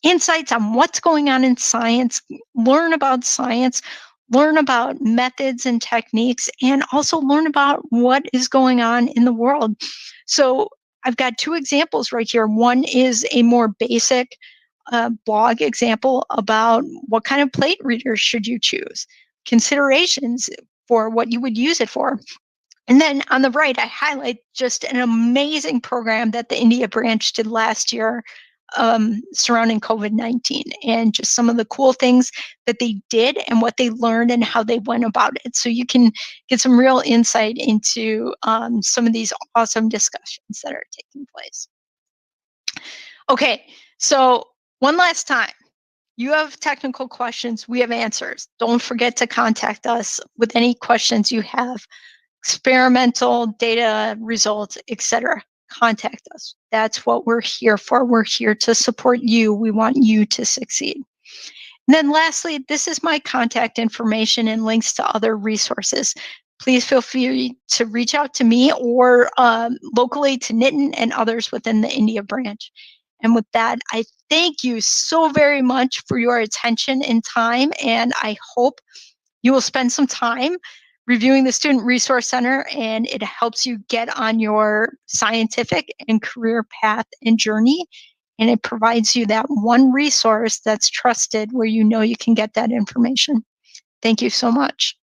insights on what's going on in science, learn about science, learn about methods and techniques, and also learn about what is going on in the world. So I've got 2 examples right here. One is a more basic blog example about what kind of plate readers should you choose, considerations for what you would use it for. And then on the right, I highlight just an amazing program that the India branch did last year surrounding COVID-19 and just some of the cool things that they did and what they learned and how they went about it. So you can get some real insight into some of these awesome discussions that are taking place. Okay, so one last time. You have technical questions, we have answers. Don't forget to contact us with any questions you have, experimental data results, etc. Contact us. That's what we're here for. We're here to support you. We want you to succeed. And then lastly, this is my contact information and links to other resources. Please feel free to reach out to me or locally to Nitin and others within the India branch. And with that, I thank you so very much for your attention and time. And I hope you will spend some time reviewing the Student Resource Center and it helps you get on your scientific and career path and journey. And it provides you that one resource that's trusted where you know you can get that information. Thank you so much.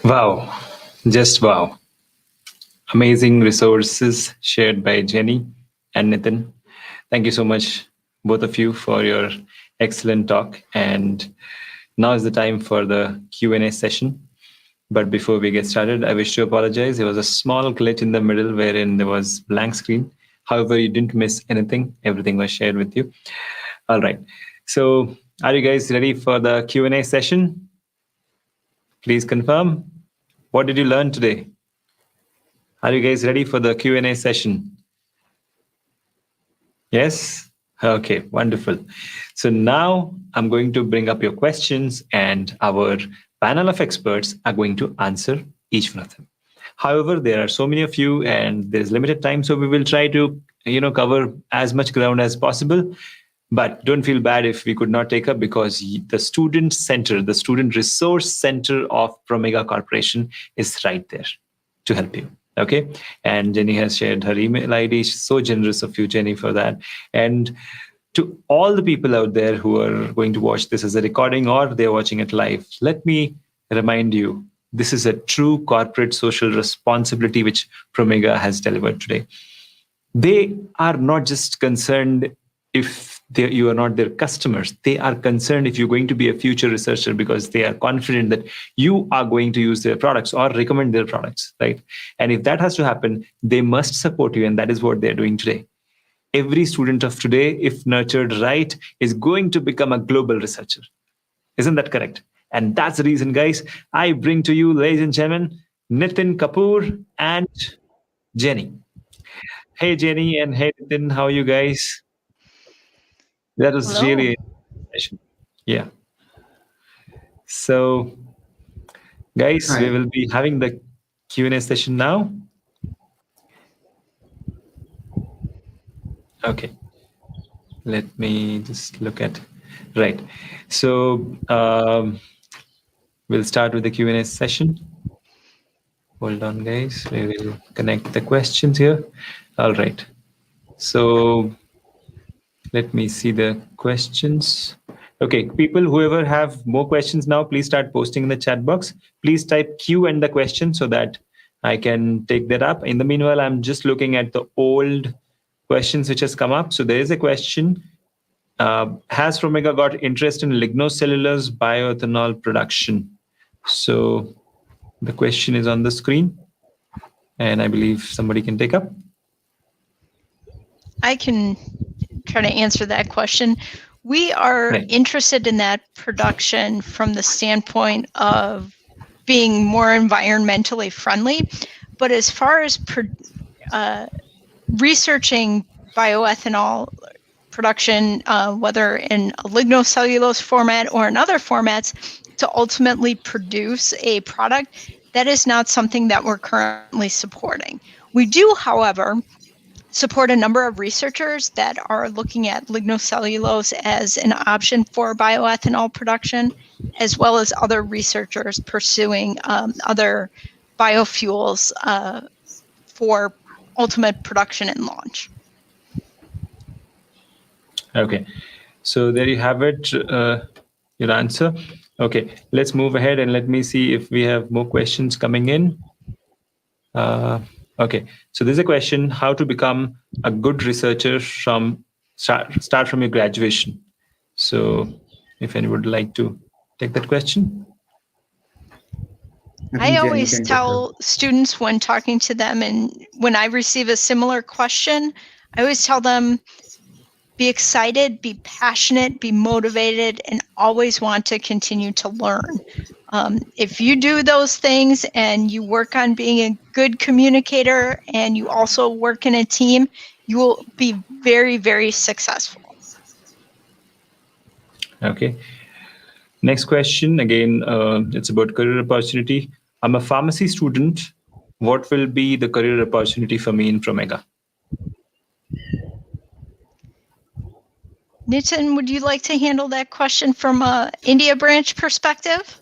Wow, just wow. Amazing resources shared by Jenny and Nitin. Thank you so much, both of you, for your excellent talk. And now is the time for the Q&A session. But before we get started, I wish to apologize. There was a small glitch in the middle wherein there was blank screen. However, you didn't miss anything. Everything was shared with you. All right. So are you guys ready for the Q&A session? Please confirm. What did you learn today? Are you guys ready for the Q&A session? Yes? Okay, wonderful. So now I'm going to bring up your questions and our panel of experts are going to answer each one of them. However, there are so many of you and there's limited time, so we will try to cover as much ground as possible. But don't feel bad if we could not take up, because the student center, the student resource center of Promega Corporation is right there to help you. Okay. And Jenny has shared her email ID. She's so generous of you, Jenny, for that. And to all the people out there who are going to watch this as a recording or they're watching it live, let me remind you, this is a true corporate social responsibility which Promega has delivered today. They are not just concerned if you are not their customers. They are concerned if you're going to be a future researcher, because they are confident that you are going to use their products or recommend their products, right? And if that has to happen, they must support you. And that is what they're doing today. Every student of today, if nurtured right, is going to become a global researcher. Isn't that correct? And that's the reason, guys, I bring to you, ladies and gentlemen, Nitin Kapoor and Jenny. Hey, Jenny, and hey, Nitin, how are you guys? That was Hello. really session. Yeah. So, guys, Hi. we will be having the Q&A session now. Okay. Let me just look at, right. So we'll start with the Q&A session. Hold on, guys. We will connect the questions here. All right. So let me see the questions. Okay, people, whoever have more questions now, please start posting in the chat box. Please type Q and the question so that I can take that up. In the meanwhile, I'm just looking at the old questions which has come up. So there is a question. Has Promega got interest in lignocellulose bioethanol production? So the question is on the screen, and I believe somebody can take up. I can try to answer that question. We are Right. interested in that production from the standpoint of being more environmentally friendly. But as far as researching bioethanol production, whether in a lignocellulose format or in other formats, to ultimately produce a product, that is not something that we're currently supporting. We do, however, support a number of researchers that are looking at lignocellulose as an option for bioethanol production, as well as other researchers pursuing other biofuels for ultimate production and launch. Okay, so there you have it, your answer. Okay, let's move ahead and let me see if we have more questions coming in. Okay, so there's a question: how to become a good researcher from start from your graduation. So, if anyone would like to take that question. I I think Jenny always can take tell students when talking to them, and when I receive a similar question, I always tell them, be excited, be passionate, be motivated, and always want to continue to learn. If you do those things and you work on being a good communicator and you also work in a team, you will be very, very successful. Okay. Next question, again, it's about career opportunity. I'm a pharmacy student. What will be the career opportunity for me in Promega? Nitin, would you like to handle that question from a India branch perspective?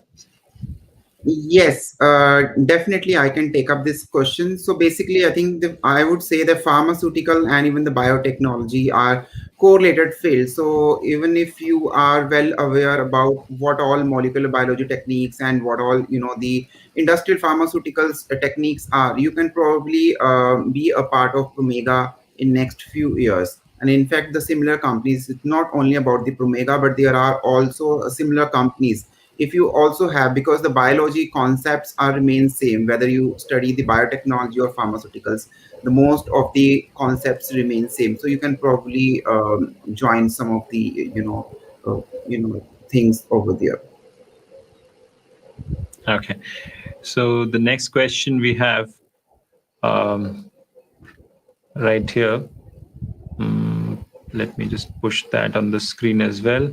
Yes, definitely I can take up this question. So basically, I think I would say the pharmaceutical and even the biotechnology are correlated fields. So even if you are well aware about what all molecular biology techniques and what all the industrial pharmaceuticals techniques are, you can probably be a part of Promega in next few years. And in fact, the similar companies, it's not only about the Promega, but there are also similar companies if you also have, because the biology concepts are remain same whether you study the biotechnology or pharmaceuticals, the most of the concepts remain same, so you can probably join some of the things over there. Okay. So the next question we have right here. Let me just push that on the screen as well.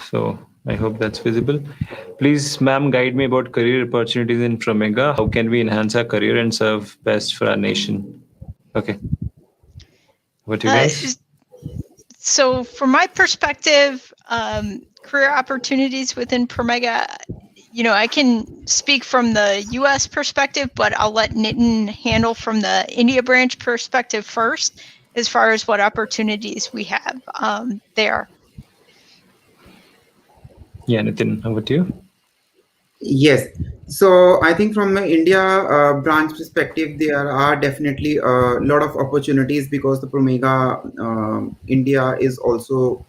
So I hope that's visible. Please, ma'am, guide me about career opportunities in Promega. How can we enhance our career and serve best for our nation? Okay. What you guys? So from my perspective, career opportunities within Promega, I can speak from the US perspective, but I'll let Nitin handle from the India branch perspective first, as far as what opportunities we have there. Yeah, Nitin, over to you. Yes. So I think from the India branch perspective, there are definitely a lot of opportunities because the Promega India is also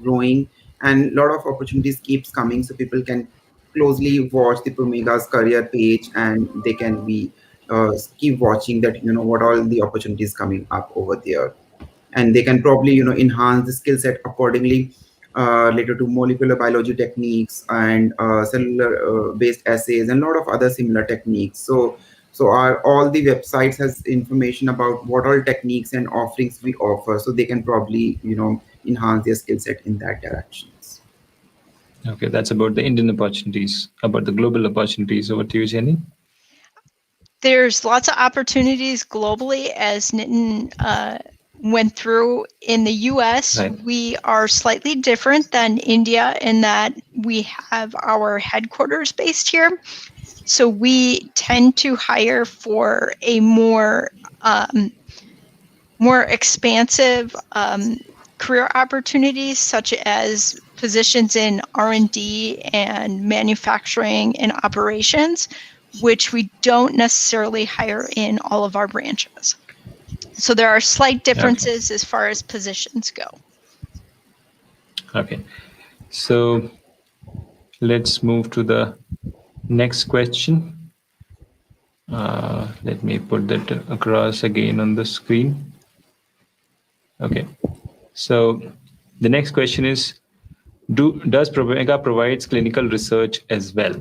growing, and a lot of opportunities keeps coming. So people can closely watch the Promega's career page, and they can be keep watching that what all the opportunities coming up over there, and they can probably enhance the skill set accordingly related to molecular biology techniques and cellular based assays and a lot of other similar techniques. So our all the websites has information about what all techniques and offerings we offer, so they can probably enhance their skill set in that directions. Okay, that's about the Indian opportunities. About the global opportunities, over to you, Jenny. There's lots of opportunities globally, as Nitin went through. In the US, Right. we are slightly different than India in that we have our headquarters based here. So we tend to hire for a more more expansive career opportunities, such as positions in R&D and manufacturing and operations, which we don't necessarily hire in all of our branches. So there are slight differences as far as positions go. Okay. So let's move to the next question. Let me put that across again on the screen. Okay. So the next question is, does Promega provides clinical research as well?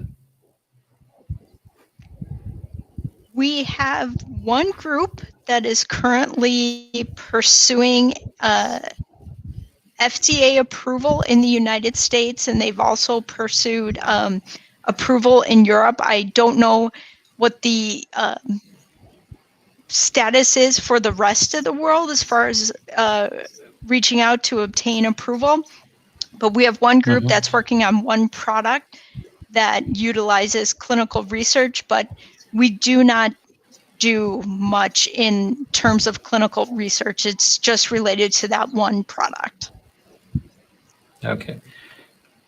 We have one group that is currently pursuing FDA approval in the United States, and they've also pursued approval in Europe. I don't know what the status is for the rest of the world as far as reaching out to obtain approval, but we have one group that's working on one product that utilizes clinical research, but we do not do much in terms of clinical research. It's just related to that one product. Okay.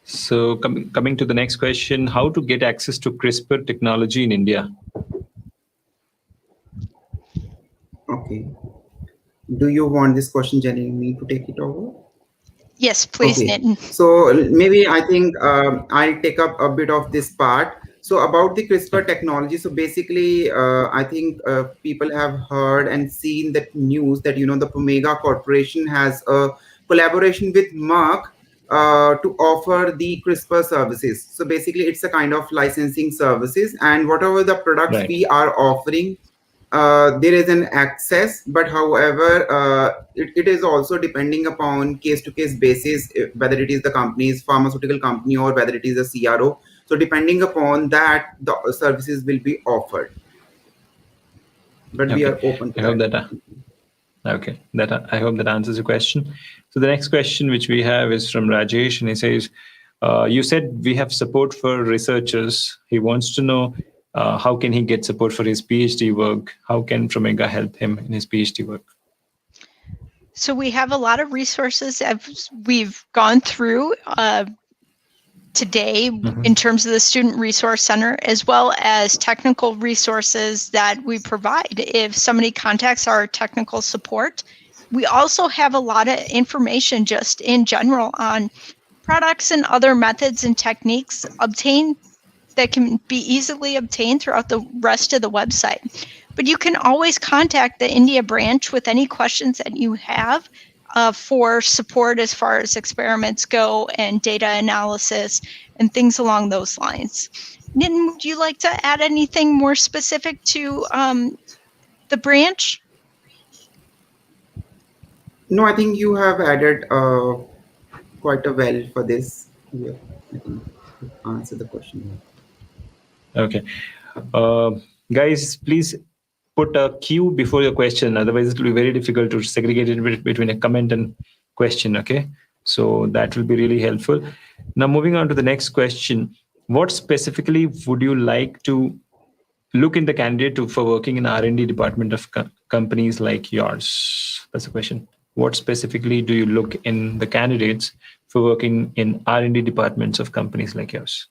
So coming to the next question, how to get access to CRISPR technology in India? Okay. Do you want this question, Jenny, me to take it over? Yes, please, Okay. Nitin. So maybe I think I'll take up a bit of this part. So about the CRISPR technology, so basically, I think people have heard and seen that news that the Promega Corporation has a collaboration with Merck to offer the CRISPR services. So basically, it's a kind of licensing services, and whatever the products Right. we are offering, there is an access, but however, it is also depending upon case to case basis, whether it is the company's pharmaceutical company or whether it is a CRO. So depending upon that, the services will be offered. But we Okay. are open to I hope that. that. Okay. I hope that answers your question. So the next question which we have is from Rajesh, and he says, "You said we have support for researchers. He wants to know how can he get support for his PhD work? How can Promega help him in his PhD work?" So we have a lot of resources as we've gone through today in terms of the Student Resource Center, as well as technical resources that we provide if somebody contacts our technical support. We also have a lot of information just in general on products and other methods and techniques obtained that can be easily obtained throughout the rest of the website. But you can always contact the India branch with any questions that you have for support as far as experiments go and data analysis and things along those lines. Nitin, would you like to add anything more specific to the branch? No, I think you have added quite a well for this. Yeah, I think answer the question. Okay. Guys, please put a Q before your question. Otherwise, it will be very difficult to segregate it between a comment and question. Okay. So that will be really helpful. Now, moving on to the next question. What specifically would you like to look in the candidate for working in R&D department of companies like yours? That's the question. What specifically do you look in the candidates for working in R&D departments of companies like yours?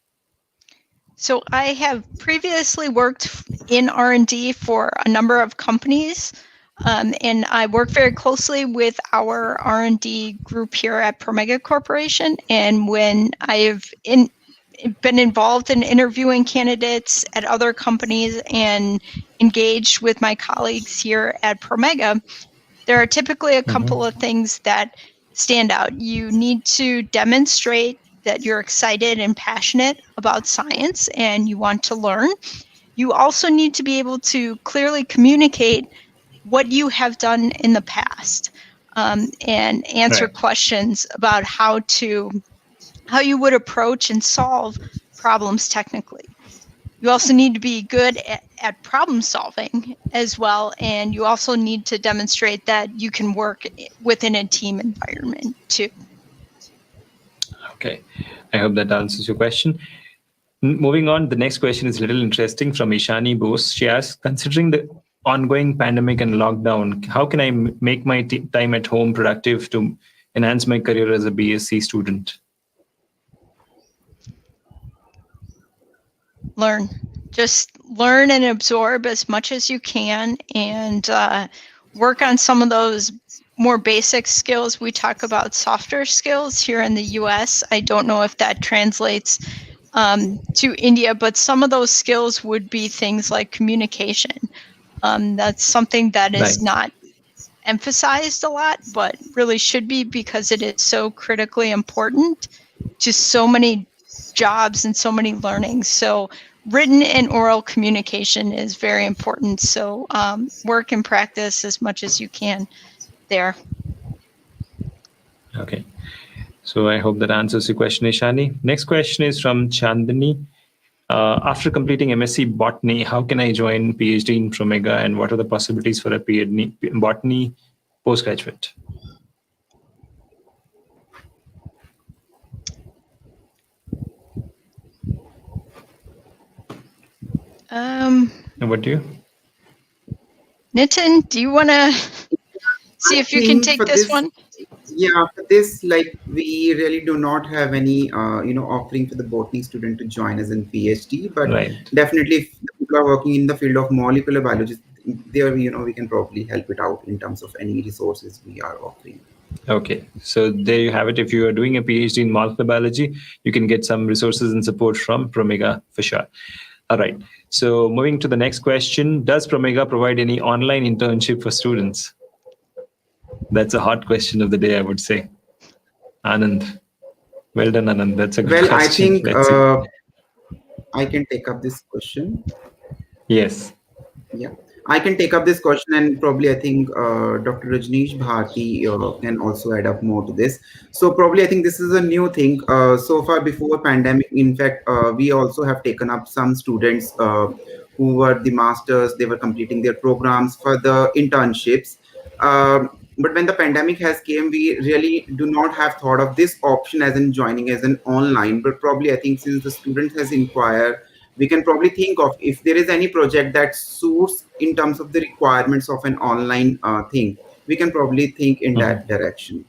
So I have previously worked in R&D for a number of companies, and I work very closely with our R&D group here at Promega Corporation. And when I've been involved in interviewing candidates at other companies and engaged with my colleagues here at Promega, there are typically a couple of things that stand out. You need to demonstrate that you're excited and passionate about science and you want to learn. You also need to be able to clearly communicate what you have done in the past and answer questions about how you would approach and solve problems technically. You also need to be good at problem solving as well, and you also need to demonstrate that you can work within a team environment too. Okay, I hope that answers your question. Moving on, the next question is a little interesting from Ishani Bose. She asks, considering the ongoing pandemic and lockdown, how can I make my time at home productive to enhance my career as a BSc student? Learn. Just learn and absorb as much as you can, and work on some of those more basic skills. We talk about softer skills here in the US. I don't know if that translates to India, but some of those skills would be things like communication. That's something that is Right. not emphasized a lot, but really should be, because it is so critically important to so many jobs and so many learnings. So written and oral communication is very important. So work and practice as much as you can there. Okay. So I hope that answers your question, Ishani. Next question is from Chandani. After completing MSc Botany, how can I join PhD in Promega, and what are the possibilities for a PhD Botany postgraduate? And what do you? Nitin, do you want to see if you can take this one? Yeah, for this, like, we really do not have any, offering for the botany student to join as in PhD, but Right. definitely if the people are working in the field of molecular biology, there, we can probably help it out in terms of any resources we are offering. Okay, so there you have it. If you are doing a PhD in molecular biology, you can get some resources and support from Promega for sure. All right. So moving to the next question, does Promega provide any online internship for students? That's a hot question of the day, I would say. Anand. Well done, Anand. That's a good Well, I question. think Let's see. I can take up this question. Yes. Yeah, I can take up this question, and probably I think Dr. Rajneesh Bharti can also add up more to this. So probably I think this is a new thing. So far before pandemic, in fact, we also have taken up some students who were the masters. They were completing their programs for the internships. But when the pandemic has came, we really do not have thought of this option as in joining as an online. But probably I think since the student has inquired, we can probably think of if there is any project that suits in terms of the requirements of an online thing, we can probably think in that direction.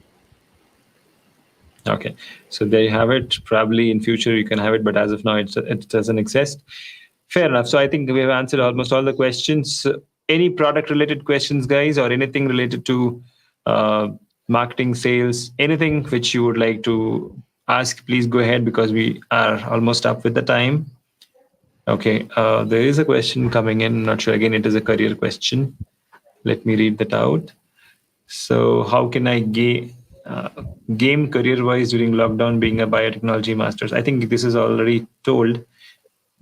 Okay, so there you have it. Probably in future you can have it, but as of now it doesn't exist. Fair enough. So I think we have answered almost all the questions. Any product related questions, guys, or anything related to marketing, sales, anything which you would like to ask, please go ahead, because we are almost up with the time. Okay, there is a question coming in. Not sure. Again, it is a career question. Let me read that out. So, how can I game career-wise during lockdown, being a biotechnology master's? I think this is already told.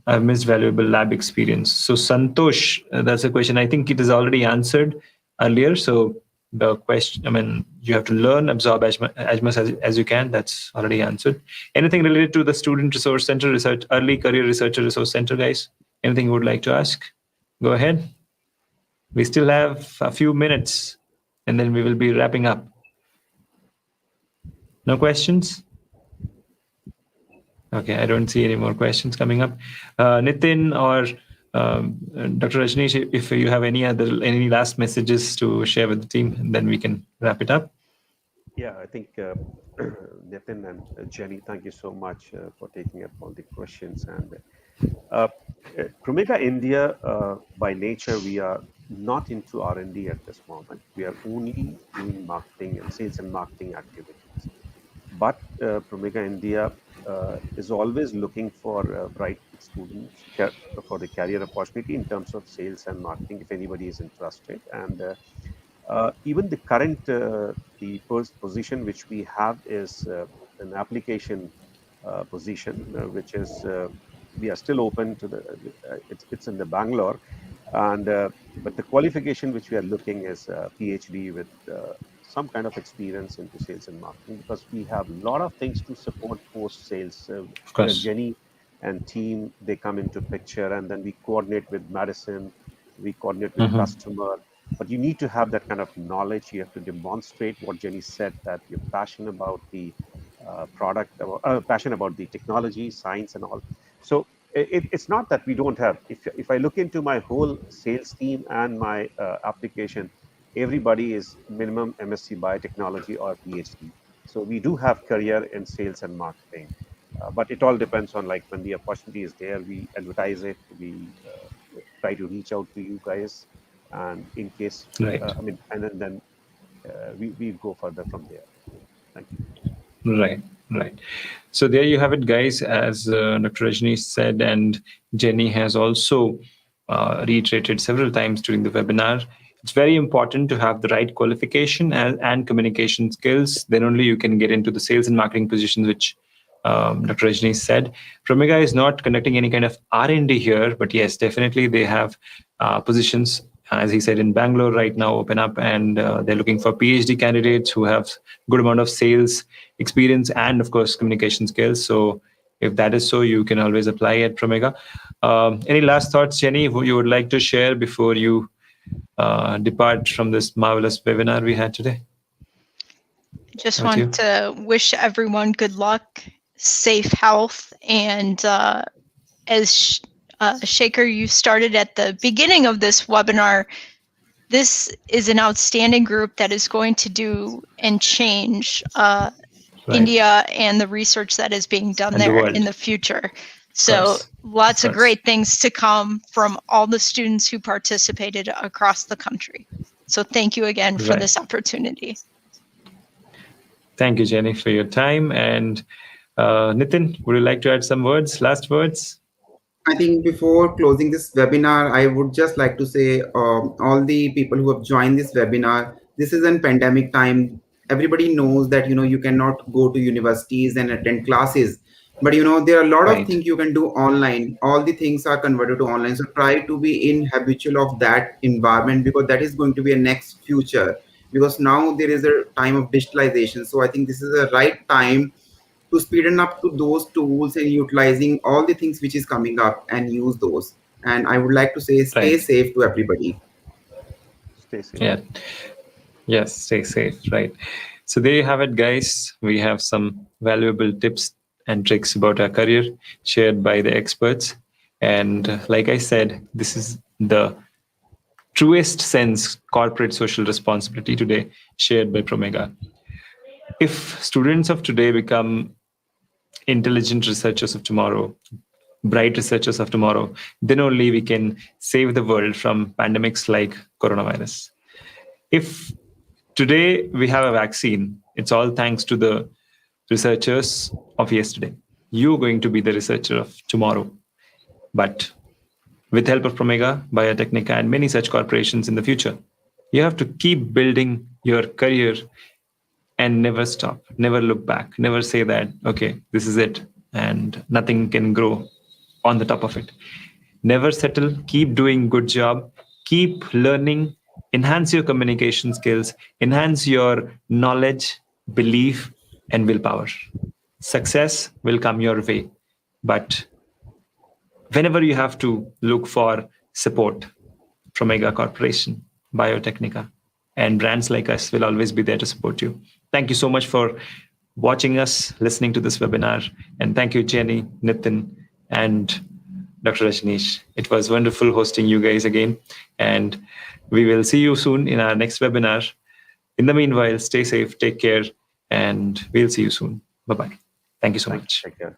I've missed valuable lab experience. So, Santosh, that's a question. I think it is already answered earlier. So, the question, I mean, you have to learn, absorb as you can. That's already answered. Anything related to the Student Resource Center research, early career researcher resource center, guys? Anything you would like to ask? Go ahead. We still have a few minutes, and then we will be wrapping up. No questions? Okay, I don't see any more questions coming up. Nitin or Dr. Rajneesh, if you have any last messages to share with the team, then we can wrap it up. Yeah, I think Nitin and Jenny, thank you so much for taking up all the questions. And Promega India, by nature, we are not into R&D at this moment. We are only doing marketing and sales and marketing activities. But Promega India is always looking for bright students for the career opportunity in terms of sales and marketing, if anybody is interested. And even the current the first position which we have is an application position, which is we are still open to the. It's in the Bangalore, and but the qualification which we are looking is PhD with some kind of experience into sales and marketing, because we have a lot of things to support post sales, where Jenny and team, they come into picture, and then we coordinate with medicine, we coordinate with customer. But you need to have that kind of knowledge. You have to demonstrate what Jenny said, that you're passionate about the product, passionate about the technology, science, and all. So it's not that we don't have. If I look into my whole sales team and my application, everybody is minimum MSc biotechnology or PhD. So we do have career in sales and marketing, but it all depends on, like, when the opportunity is there, we advertise it, we try to reach out to you guys, and in case, Right. I mean, and then we go further from there. Thank you. Right, right. So there you have it, guys. As Dr. Rajni said, and Jenny has also reiterated several times during the webinar, it's very important to have the right qualification and communication skills. Then only you can get into the sales and marketing positions, which Dr. Rajni said. Promega is not conducting any kind of R&D here, but yes, definitely they have positions, as he said, in Bangalore right now open up, and they're looking for PhD candidates who have good amount of sales experience and, of course, communication skills. So if that is so, you can always apply at Promega. Any last thoughts, Jenny, who you would like to share before you depart from this marvelous webinar we had today? Just Over to you. want to wish everyone good luck, safe health, and as Shaker, you started at the beginning of this webinar, this is an outstanding group that is going to do and change Right. India and the research that is being done And the there world. in the future. Of So course. lots Of of course. great things to come from all the students who participated across the country. So thank you again for Right. this opportunity. Thank you, Jenny, for your time. And Nitin, would you like to add some words, last words? I think before closing this webinar, I would just like to say all the people who have joined this webinar, this is in pandemic time. Everybody knows that, you cannot go to universities and attend classes. But, there are a lot of Right. things you can do online. All the things are converted to online. So try to be in habitual of that environment, because that is going to be a next future. Because now there is a time of digitalization. So I think this is the right time to speeden up to those tools and utilizing all the things which is coming up and use those. And I would like to say, stay Right. safe to everybody. Stay safe. Yeah. Yes, stay safe. Right. So there you have it, guys. We have some valuable tips and tricks about our career shared by the experts. And like I said, this is the truest sense corporate social responsibility today shared by Promega. If students of today become intelligent researchers of tomorrow, bright researchers of tomorrow, then only we can save the world from pandemics like coronavirus. If today we have a vaccine, it's all thanks to the researchers of yesterday. You're going to be the researcher of tomorrow. But with help of Promega, Biotecnika, and many such corporations in the future, you have to keep building your career and never stop, never look back, never say that, okay, this is it, and nothing can grow on the top of it. Never settle, keep doing good job, keep learning, enhance your communication skills, enhance your knowledge, belief, and willpower. Success will come your way. But whenever you have to look for support from Mega Corporation, Biotecnika, and brands like us will always be there to support you. Thank you so much for watching us, listening to this webinar. And thank you, Jenny, Nitin, and Dr. Rajneesh. It was wonderful hosting you guys again. And we will see you soon in our next webinar. In the meanwhile, stay safe, take care, and we'll see you soon. Bye-bye. Thank you so Thank you. much. Take care.